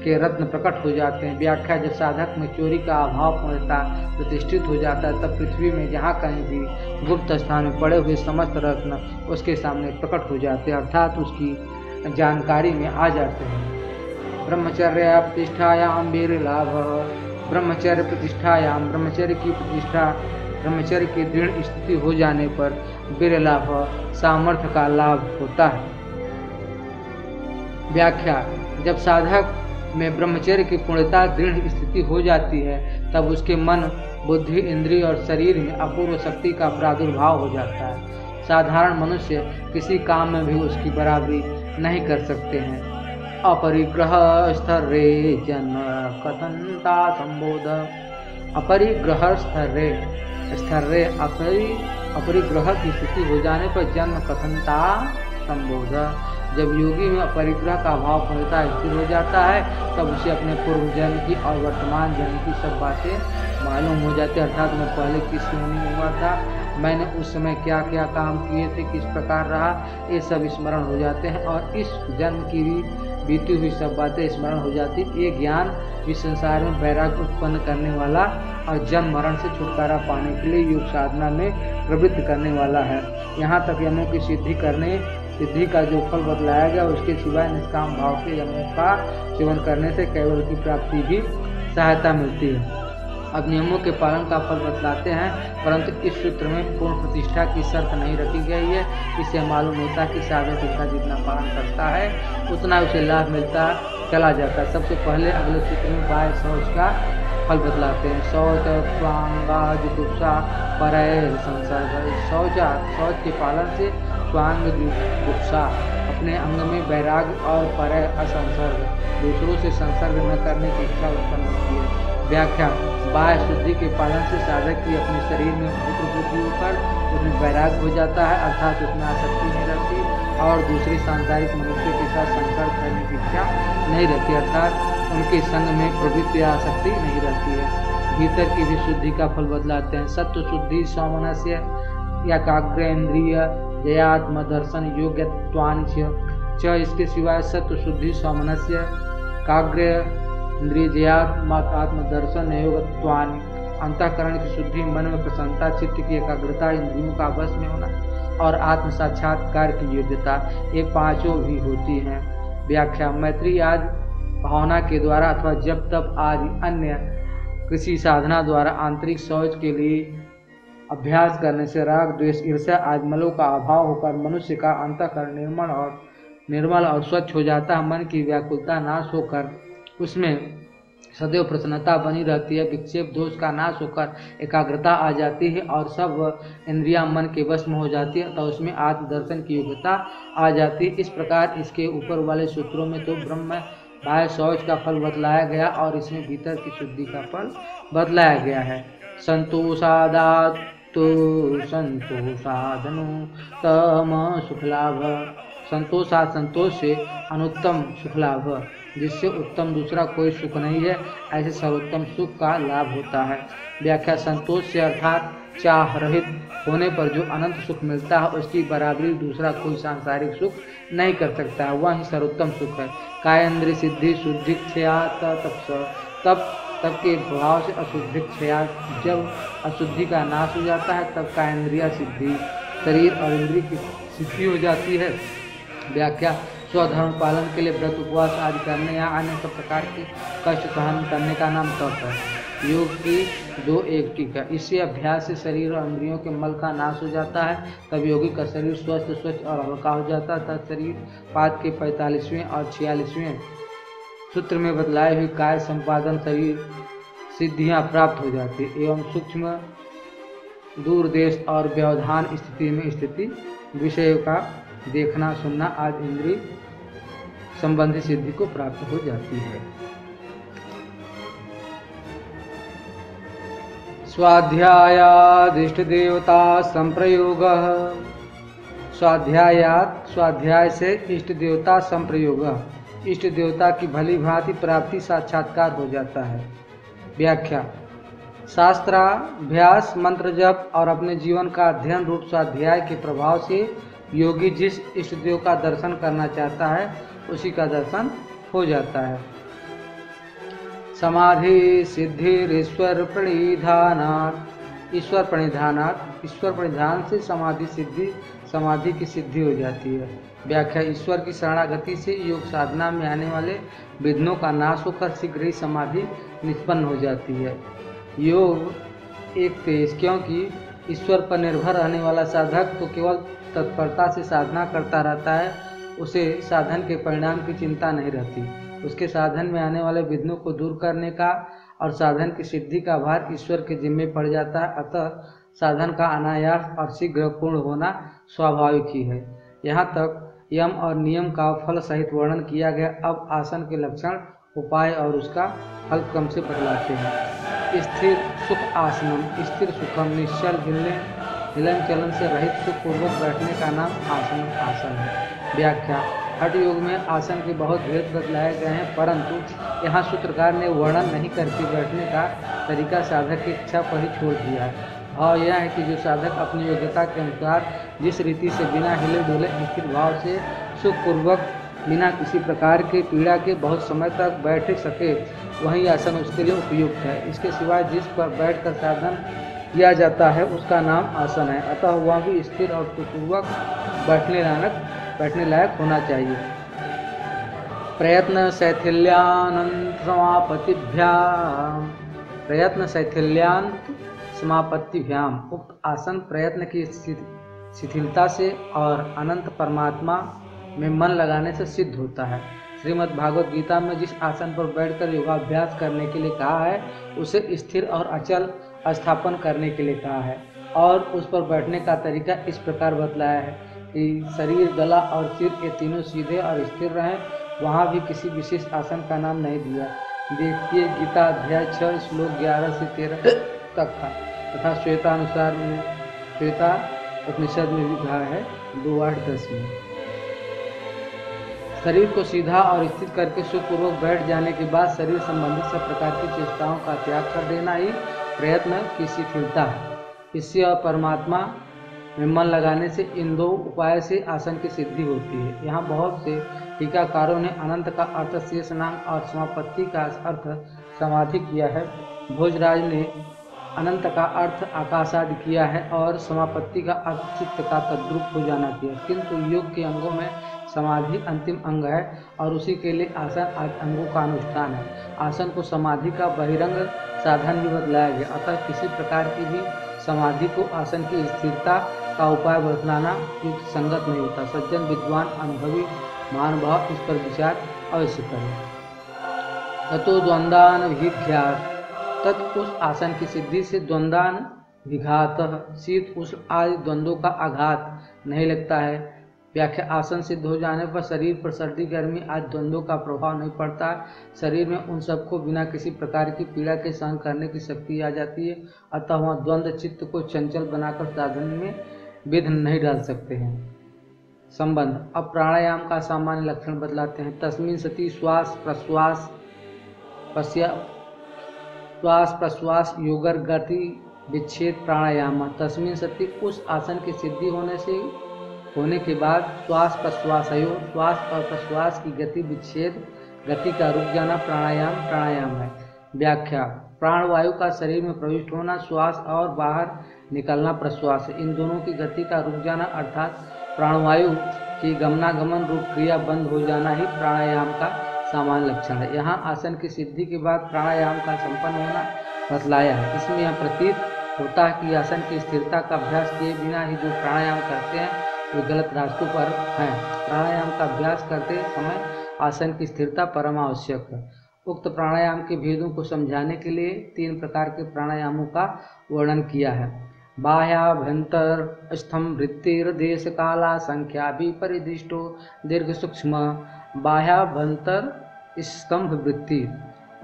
Speaker 1: के रत्न प्रकट हो जाते हैं। व्याख्या जब साधक में चोरी का अभाव पूर्णता प्रतिष्ठित हो जाता है तब पृथ्वी में जहाँ कहीं भी गुप्त स्थान में पड़े हुए समस्त रत्न उसके सामने प्रकट हो जाते हैं अर्थात उसकी जानकारी में आ जाते हैं। ब्रह्मचर्य प्रतिष्ठायाम वीर लाभ ब्रह्मचर्य प्रतिष्ठायाम ब्रह्मचर्य की प्रतिष्ठा ब्रह्मचर्य की दृढ़ स्थिति हो जाने पर वीर लाभ सामर्थ्य का लाभ होता है। व्याख्या जब साधक में ब्रह्मचर्य की पूर्णता दृढ़ स्थिति हो जाती है तब उसके मन बुद्धि इंद्रिय और शरीर में अपूर्व शक्ति का प्रादुर्भाव हो जाता है। साधारण मनुष्य किसी काम में भी उसकी बराबरी नहीं कर सकते हैं। अपरिग्रह स्थर्रे जन्म कथनता संबोध अपरिग्रह स्थर्रे अपरिग्रह की स्थिति हो जाने पर जन्म कथनता संबोध। जब योगी में अपरिग्रह का भाव पूर्णता स्थिर हो जाता है तब उसे अपने पूर्व जन्म की और वर्तमान जन्म की सब बातें मालूम हो जाती है अर्थात मैं पहले किस योनि में हुआ था, मैंने उस समय क्या क्या काम किए थे, किस प्रकार रहा, ये सब स्मरण हो जाते हैं और इस जन्म की भी बीती हुई सब बातें स्मरण हो जाती। ये ज्ञान इस संसार में वैराग्य उत्पन्न करने वाला और जन्म मरण से छुटकारा पाने के लिए योग साधना में प्रवृत्त करने वाला है। यहाँ तक यमों की सिद्धि का जो फल बतलाया गया उसके सिवाय निष्काम भाव से यमों का सेवन करने से केवल की प्राप्ति भी सहायता मिलती है। अब नियमों के पालन का फल बतलाते हैं परंतु इस सूत्र में पूर्ण प्रतिष्ठा की शर्त नहीं रखी गई है। इससे मालूम होता है कि साधक इसका जितना पालन करता है उतना उसे लाभ मिलता चला जाता है। सबसे पहले अगले सूत्र में बाह्य शौच का फल बतलाते हैं। शौच स्वांगा जुगुप्सा परय संसर्ग। शौच के पालन से स्वांग जुगुप्सा अपने अंग में वैराग्य और परय असंसर्ग दूसरों से संसर्ग न करने की इच्छा उत्पन्न होती है। व्याख्या बाह्य शुद्धि के पालन से साधक की अपने शरीर में बुद्धि होकर उसमें वैराग्य हो जाता है अर्थात उसमें आसक्ति नहीं रहती और दूसरी सांसारिक मनुष्यों के साथ संसर्ग करने की इच्छा नहीं रहती अर्थात उनके संग में प्रवृत्ति आसक्ति नहीं रहती है। भीतर की भी शुद्धि का फल बदलाते हैं। सत्व शुद्धि सौमनस्य या काग्रेन्द्रिय जयात्म दर्शन योग्यत्वांच च। इसके सिवाय सत्व शुद्धि सौमनस्य काग्र इंद्रिय जयात्म दर्शन योगत्वानि अंतःकरण की शुद्धि मन में प्रसन्नता चित्त की एकाग्रता इंद्रियों का वश में होना और आत्म साक्षात्कार की योग्यता ये पांचों भी होती हैं। व्याख्या मैत्री आदि भावना के द्वारा अथवा जप तप आदि अन्य किसी साधना द्वारा आंतरिक शौच के लिए अभ्यास करने से राग द्वेष ईर्ष्या आदि मलों का अभाव होकर मनुष्य का अंतःकरण निर्मल और स्वच्छ हो जाता है। मन की व्याकुलता नाश होकर उसमें सदैव प्रसन्नता बनी रहती है। विक्षेप दोष का नाश होकर एकाग्रता आ जाती है और सब इंद्रियां मन के वश में हो जाती है तो उसमें आत्मदर्शन की योग्यता आ जाती है। इस प्रकार इसके ऊपर वाले सूत्रों में तो ब्रह्म बाह्य शौच का फल बतलाया गया और इसमें भीतर की शुद्धि का फल बतलाया गया है। संतोषादातु संतोषादनु तम सुखलाभ। संतोष से अनुत्तम सुख लाभ जिससे उत्तम दूसरा कोई सुख नहीं है ऐसे सर्वोत्तम सुख का लाभ होता है। व्याख्या संतोष से अर्थात चाह रहित होने पर जो अनंत सुख मिलता है उसकी बराबरी दूसरा कोई सांसारिक सुख नहीं कर सकता है, वह ही सर्वोत्तम सुख है। कायेंद्रिय सिद्धि शुद्धि क्षया तब के भाव से अशुद्धि क्षया। जब अशुद्धि का नाश हो जाता है तब कायेंद्रिय सिद्धि शरीर और इंद्रिय की सिद्धि हो जाती है। व्याख्या स्वधर्म पालन के लिए व्रत उपवास आदि करने या अन्य सब प्रकार की कष्ट सहन करने का नाम तप है। योग की दो एक टीका। इसी अभ्यास से शरीर और इंद्रियों के मल का नाश हो जाता है। तब योगी का शरीर स्वस्थ स्वच्छ और हल्का हो जाता है तथा शरीर पाद के 45वें और 46वें सूत्र में बतलाए हुए कार्य संपादन शरीर सिद्धियां प्राप्त हो जाती एवं सूक्ष्म दूरदेश और व्यवधान स्थिति में स्थिति विषयों का देखना सुनना आदि इंद्रिय संबंधी सिद्धि को प्राप्त हो जाती है। स्वाध्यायादिष्ट देवता संप्रयोग। स्वाध्याय से इष्ट देवता संप्रयोग, इष्ट देवता की भली भांति प्राप्ति साक्षात्कार हो जाता है। व्याख्या। शास्त्राभ्यास मंत्र जप और अपने जीवन का अध्ययन रूप स्वाध्याय के प्रभाव से योगी जिस इष्ट देव का दर्शन करना चाहता है उसी का दर्शन हो जाता है। समाधि सिद्धि ईश्वर प्रणिधानात्। ईश्वर प्रणिधान से समाधि की सिद्धि हो जाती है। व्याख्या। ईश्वर की शरणागति से योग साधना में आने वाले विघ्नों का नाश होकर शीघ्र ही समाधि निष्पन्न हो जाती है। योग एक तेज, क्योंकि ईश्वर पर निर्भर रहने वाला साधक तो केवल तत्परता से साधना करता रहता है, उसे साधन के परिणाम की चिंता नहीं रहती। उसके साधन में आने वाले विघ्नों को दूर करने का और साधन की सिद्धि का भार ईश्वर के जिम्मे पड़ जाता है। अतः साधन का अनायास और शीघ्र पूर्ण होना स्वाभाविक ही है। यहाँ तक यम और नियम का फल सहित वर्णन किया गया। अब आसन के लक्षण, उपाय और उसका फल क्रम से बतलाते हैं। स्थिर सुख आसनम। स्थिर सुखम निश्चल हिलन चलन से रहित सुखपूर्वक बैठने का नाम आसन है। व्याख्या। हठ योग में आसन के बहुत भेद बतलाए गए हैं, परंतु यहाँ सूत्रकार ने वर्णन नहीं करके बैठने का तरीका साधक की इच्छा पर ही छोड़ दिया है। भाव यह है कि जो साधक अपनी योग्यता के अनुसार जिस रीति से बिना हिले डोले स्थिर भाव से सुखपूर्वक बिना किसी प्रकार के पीड़ा के बहुत समय तक बैठ सके, वही आसन उसके लिए उपयुक्त है। इसके सिवाय जिस पर बैठकर साधन किया जाता है उसका नाम आसन है। अतः वह भी स्थिर और सुखपूर्वक बैठने लायक होना चाहिए। प्रयत्न शैथिल्यानंत समापत्तिभ्याम। उक्त आसन प्रयत्न की शिथिलता से और अनंत परमात्मा में मन लगाने से सिद्ध होता है। श्रीमद् भागवत गीता में जिस आसन पर बैठकर योगाभ्यास करने के लिए कहा है उसे स्थिर और अचल स्थापन करने के लिए कहा है, और उस पर बैठने का तरीका इस प्रकार बतलाया है कि शरीर, गला और सिर ये तीनों सीधे और स्थिर रहें। वहाँ भी किसी विशेष आसन का नाम नहीं दिया। देखिए गीता अध्याय 6 श्लोक 11 से 13 तक का, तथा श्वेता उपनिषद में भी कहा है 2:8-10 में। शरीर को सीधा और स्थिर करके सुखपूर्वक बैठ जाने के बाद शरीर संबंधित सब प्रकार की चेष्टाओं का त्याग कर देना ही प्रयत्न की शिथिलता है। इससे और परमात्मा में मन लगाने से इन दो उपाय से आसन की सिद्धि होती है। यहाँ बहुत से टीकाकारों ने अनंत का अर्थ शेषनाग और समापत्ति का अर्थ समाधि किया है। भोजराज ने अनंत का अर्थ आकाशादि किया है और समापत्ति का अर्थ चित्त का तद्रुप हो जाना किया, किंतु योग के अंगों में समाधि अंतिम अंग है और उसी के लिए आसन आदि अंगों का अनुष्ठान है। आसन को समाधि का बहिरंग साधन भी बतलाया गया। अतः किसी प्रकार की भी समाधि को आसन की स्थिरता का उपाय बतलाना युक्त संगत नहीं होता। सज्जन विद्वान अनुभवी महानुभाव इस पर विचार अवश्य करें। ततो द्वंद्वान विघात। तत् उस आसन की सिद्धि से द्वंद्वान विघात, शीत उष्ण आदि द्वंद्वों का आघात नहीं लगता है। व्याख्या। आसन सिद्ध हो जाने पर शरीर पर सर्दी गर्मी आदि द्वंद्वों का प्रभाव नहीं पड़ता। शरीर में उन सबको बिना किसी प्रकार की पीड़ा के सहन करने की शक्ति आ जाती है। अतः वह द्वंद्व चित्त को चंचल बनाकर साधन में विघ्न नहीं डाल सकते हैं। संबंध। अब प्राणायाम का सामान्य लक्षण बतलाते हैं। तस्मिन् सति श्वास प्रश्वास योगर गति विच्छेद प्राणायाम। तस्मिन् सति उस आसन की सिद्धि होने के बाद श्वास प्रश्वास और प्रश्वास की गति विच्छेद, गति का रुक जाना प्राणायाम है। व्याख्या। प्राणवायु का शरीर में प्रविष्ट होना श्वास और बाहर निकलना प्रश्वास है। इन दोनों की गति का रुक जाना अर्थात प्राणवायु की गमनागमन रूप क्रिया बंद हो जाना ही प्राणायाम का सामान्य लक्षण है। यहाँ आसन की सिद्धि के बाद प्राणायाम का संपन्न होना बतलाया है। इसमें यह प्रतीत होता है कि आसन की स्थिरता का अभ्यास किए बिना ही जो प्राणायाम करते हैं वे गलत रास्तों पर हैं। प्राणायाम का अभ्यास करते समय आसन की स्थिरता परम आवश्यक है। उक्त प्राणायाम के भेदों को समझाने के लिए 3 प्रकार के प्राणायामों का वर्णन किया है। बाह्याभ्यंतर स्तंभ वृत्तिर्देश काला संख्या विपरिदिष्टो दीर्घ सूक्ष्म बाह्याभ्यंतर स्तंभ वृत्ति।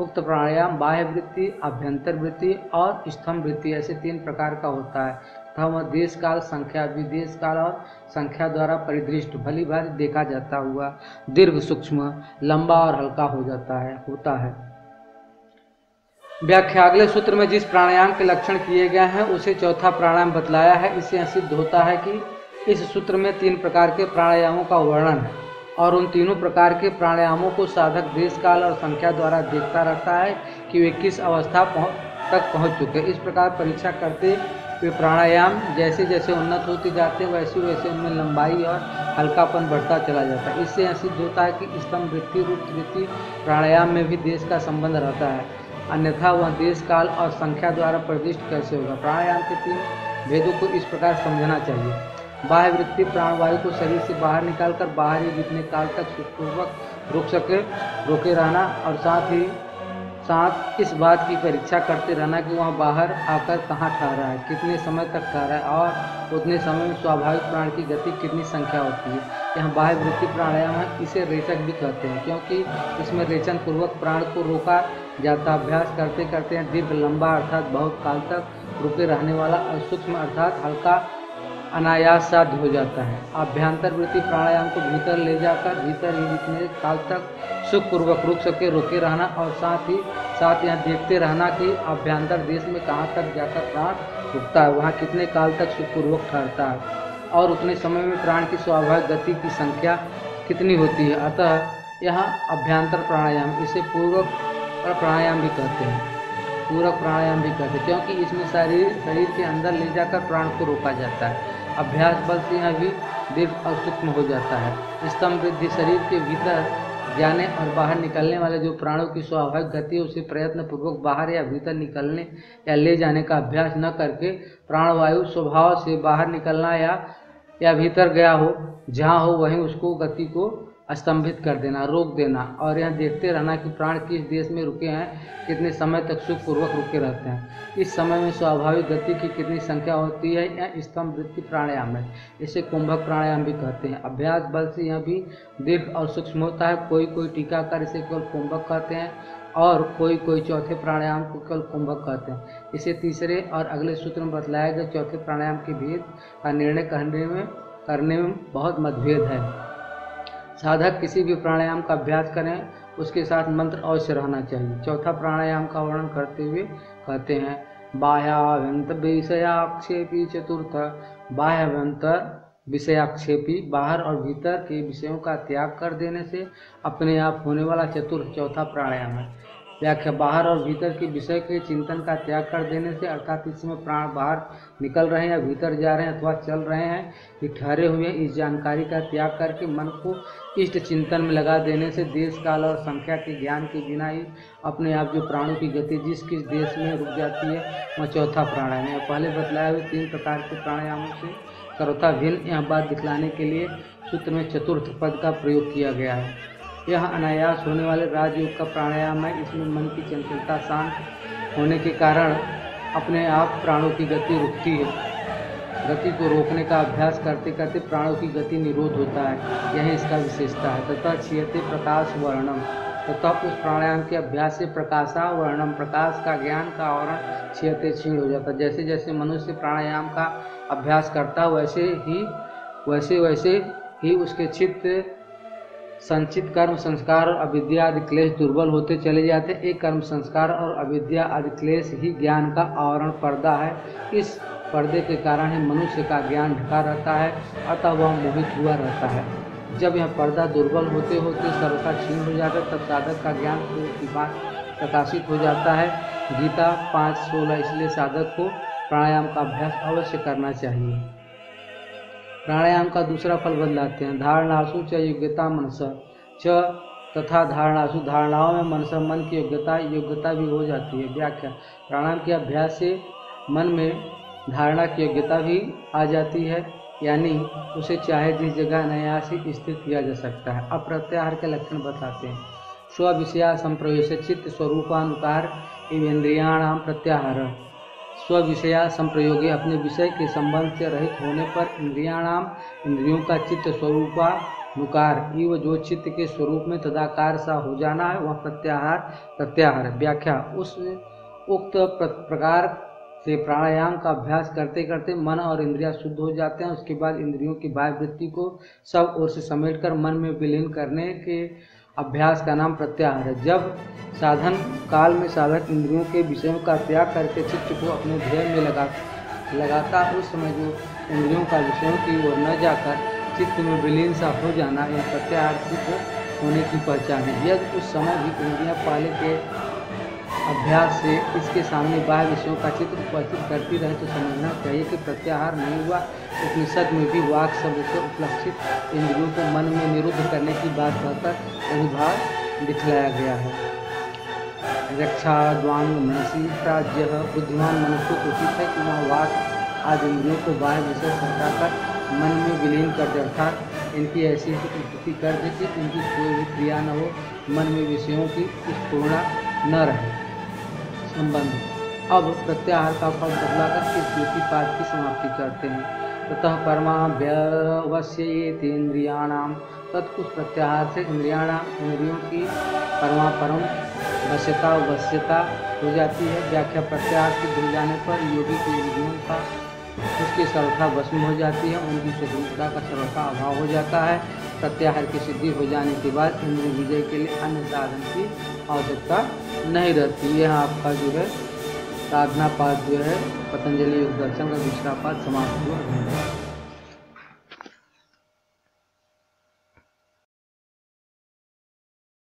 Speaker 1: उक्त प्राणायाम बाह्य वृत्ति, अभ्यंतर वृत्ति और स्तंभ वृत्ति ऐसे 3 प्रकार का होता है तथा वह देश काल, संख्या, विदेश काल और संख्या द्वारा परिदृष्ट भली भांति देखा जाता हुआ दीर्घ सूक्ष्म, लंबा और हल्का होता है। व्याख्या। अगले सूत्र में जिस प्राणायाम के लक्षण किए गए हैं उसे चौथा प्राणायाम बतलाया है। इससे यह सिद्ध होता है कि इस सूत्र में 3 प्रकार के प्राणायामों का वर्णन है और उन तीनों प्रकार के प्राणायामों को साधक देश काल और संख्या द्वारा देखता रहता है कि वे किस अवस्था तक पहुंच चुके। इस प्रकार परीक्षा करते हुए प्राणायाम जैसे जैसे उन्नत होते जाते हैं वैसे वैसे उनमें लंबाई और हल्कापन बढ़ता चला जाता है। इससे यह सिद्ध होता है कि स्तंभ वृत्ति रूप वृत्ति प्राणायाम में भी देश का संबंध रहता है, अन्यथा वह देश काल और संख्या द्वारा प्रदिष्ट कैसे होगा। प्राणायाम के 3 भेदों को इस प्रकार समझना चाहिए। बाह्य वृत्ति प्राणवायु को शरीर से बाहर निकालकर बाहर ही जितने काल तक सुखपूर्वक रोके रहना और साथ इस बात की परीक्षा करते रहना कि वह बाहर आकर कहाँ ठहरा है, कितने समय तक ठहरा है और उतने समय में स्वाभाविक प्राण की गति कितनी संख्या होती है। यह बाह्य वृत्ति प्राणायाम है। इसे रेचक भी कहते हैं क्योंकि इसमें रेचन पूर्वक प्राण को रोका जाता। अभ्यास करते करते दीर्घ लंबा अर्थात बहुत काल तक रुके रहने वाला और सूक्ष्म अर्थात हल्का अनायास साध्य हो जाता है। अभ्यंतर वृत्ति प्राणायाम को भीतर ले जाकर भीतर ही जितने काल तक सुखपूर्वक रुक सके रोके रहना और साथ यह देखते रहना कि अभ्यंतर देश में कहाँ तक जाकर प्राण रुकता है, वहाँ कितने काल तक सुखपूर्वक ठहरता है और उतने समय में प्राण की स्वाभाविक गति की संख्या कितनी होती है। अतः यह अभ्यंतर प्राणायाम, इसे पूरक प्राणायाम भी कहते हैं, क्योंकि इसमें शरीर के अंदर ले जाकर प्राण को रोका जाता है। अभ्यास बल से यह भी दीर्घ और सूक्ष्म हो जाता है। स्तंभ वृद्धि शरीर के भीतर जाने और बाहर निकलने वाले जो प्राणों की स्वाभाविक गति है उसे प्रयत्न पूर्वक बाहर या भीतर निकलने या ले जाने का अभ्यास न करके प्राणवायु स्वभाव से बाहर निकलना या भीतर गया हो जहाँ हो वहीं उसको गति को स्तंभित कर देना, रोक देना और यह देखते रहना कि प्राण किस देश में रुके हैं, कितने समय तक सुखपूर्वक रुके रहते हैं, इस समय में स्वाभाविक गति की कितनी संख्या होती है। यह स्तंभ वृत्ति प्राणायाम है। इसे कुंभक प्राणायाम भी कहते हैं। अभ्यास बल से यह भी दीर्घ और सूक्ष्म होता है। कोई टीकाकार इसे केवल कुंभक कहते हैं और कोई चौथे प्राणायाम को केवल कुंभक कहते हैं। इसे तीसरे और अगले सूत्र में बतलाया गया चौथे प्राणायाम के भेद का निर्णय करने में बहुत मतभेद है। साधक किसी भी प्राणायाम का अभ्यास करें उसके साथ मंत्र अवश्य रहना चाहिए। चौथा प्राणायाम का वर्णन करते हुए कहते हैं बाह्याभ्यंतर विषयाक्षेपी चतुर्थ। बाह्याभ्यंतर विषयाक्षेपी बाहर और भीतर के विषयों का त्याग कर देने से अपने आप होने वाला चतुर्थ चौथा प्राणायाम है। व्याख्या। बाहर और भीतर के विषय के चिंतन का त्याग कर देने से अर्थात इसमें प्राण बाहर निकल रहे हैं या भीतर जा रहे हैं अथवा चल रहे हैं कि ठहरे हुए इस जानकारी का त्याग करके मन को इष्ट चिंतन में लगा देने से देश काल और संख्या के ज्ञान के बिना ही अपने आप जो प्राणों की गति जिस किस देश में रुक जाती है वह चौथा प्राणायाम है। पहले बतलाए हुए 3 प्रकार के प्राणायामों से सर्वथा भिन्न यह बात दिखलाने के लिए सूत्र में चतुर्थ पद का प्रयोग किया गया है। यह अनायास होने वाले राजयोग का प्राणायाम है। इसमें मन की चंचलता शांत होने के कारण अपने आप प्राणों की गति रुकती है। गति को रोकने का अभ्यास करते करते प्राणों की गति निरोध होता है, यही इसका विशेषता है। तथा क्षीयते प्रकाश वर्णम, तथा उस प्राणायाम के अभ्यास से प्रकाशा वर्णम प्रकाश का ज्ञान का आवरण क्षीयते क्षीण हो जाता है। जैसे जैसे मनुष्य प्राणायाम का अभ्यास करता वैसे ही उसके चित्त संचित कर्म संस्कार और अविद्या आदि क्लेश दुर्बल होते चले जाते। एक कर्म संस्कार और अविद्या आदि क्लेश ही ज्ञान का आवरण पर्दा है। इस पर्दे के कारण ही मनुष्य का ज्ञान ढका रहता है, अतः वह मोहित हुआ रहता है। जब यह पर्दा दुर्बल होते होते सर्वथा क्षीण हो जाता है तब साधक का ज्ञान की बात प्रकाशित हो जाता है। गीता 5:16। इसलिए साधक को प्राणायाम का अभ्यास अवश्य करना चाहिए। प्राणायाम का दूसरा फल बदलाते हैं। धारणासु च योग्यता मनस च तथा धारणासु धारणाओं में मनस मन की योग्यता भी हो जाती है। व्याख्या, प्राणायाम के अभ्यास से मन में धारणा की योग्यता भी आ जाती है, यानी उसे चाहे जिस जगह अनायास ही स्थिर किया जा सकता है। अब प्रत्याहार के लक्षण बताते हैं। स्व विषया संप्रवेश चित्त स्वरूपानुकार इंद्रियाणाम प्रत्याहार। स्व विषया संप्रयोगे अपने विषय के संबंध से रहित होने पर इंद्रियाणाम इंद्रियों का चित्त स्वरूपानुकार इव जो चित्त के स्वरूप में तदाकार सा हो जाना है वह प्रत्याहार। व्याख्या, उस उक्त प्रकार से प्राणायाम का अभ्यास करते करते मन और इंद्रियां शुद्ध हो जाते हैं। उसके बाद इंद्रियों की बाह्य वृत्ति को सब ओर से समेटकर मन में विलीन करने के अभ्यास का नाम प्रत्याहार है। जब साधन काल में साधक इंद्रियों के विषयों का त्याग करके चित्त को अपने ध्येय में लगाता उस समय जो इंद्रियों का विषयों की ओर न जाकर चित्त में विलीन सा हो जाना यह प्रत्याहार सिद्ध होने की पहचान है। यदि उस समय भी इंद्रियां पहले के अभ्यास से इसके सामने बाह्य विषयों का चित्र उपस्थित करती रहे तो समझना चाहिए कि प्रत्याहार नहीं हुआ। उपनिषद में भी वाक शब्द से उपलक्षित इंद्रियों को मन में निरुद्ध करने की बात कहकर वही भाव दिखलाया गया है। रक्षा द्वांग मनसी प्राज्य, बुद्धिमान मनुष्य को उचित है कि वह वाक आदि इंद्रियों को बाह्य विषय हटाकर मन में विलीन कर दे, अर्थात इनकी ऐसी स्थिति कर दे कि इनकी कोई भी क्रिया न हो, मन में विषयों की स्फुरणा न रहे। संबंध। अब प्रत्याहार का फल बदलाकर इस द्वितीय पाद की समाप्ति करते हैं। ततः परमाभ्यवस्येति इंद्रियाणाम, तत् उस प्रत्याहार से इंद्रियों की परम वश्यता हो जाती है। व्याख्या, प्रत्याहार सिद्ध हो जाने पर योगी की इंद्रियों का उसकी सर्वथा भस्म हो जाती है, उनकी स्वतंत्रता का सर्वथा अभाव हो जाता है। प्रत्याहार की सिद्धि हो जाने के बाद इंद्रिय विजय के लिए अन्य साधन की आवश्यकता नहीं रहती। यह आपका जो है साधना पाद जो है पतंजलि योग दर्शन का दूसरा पाद समाप्त हुआ।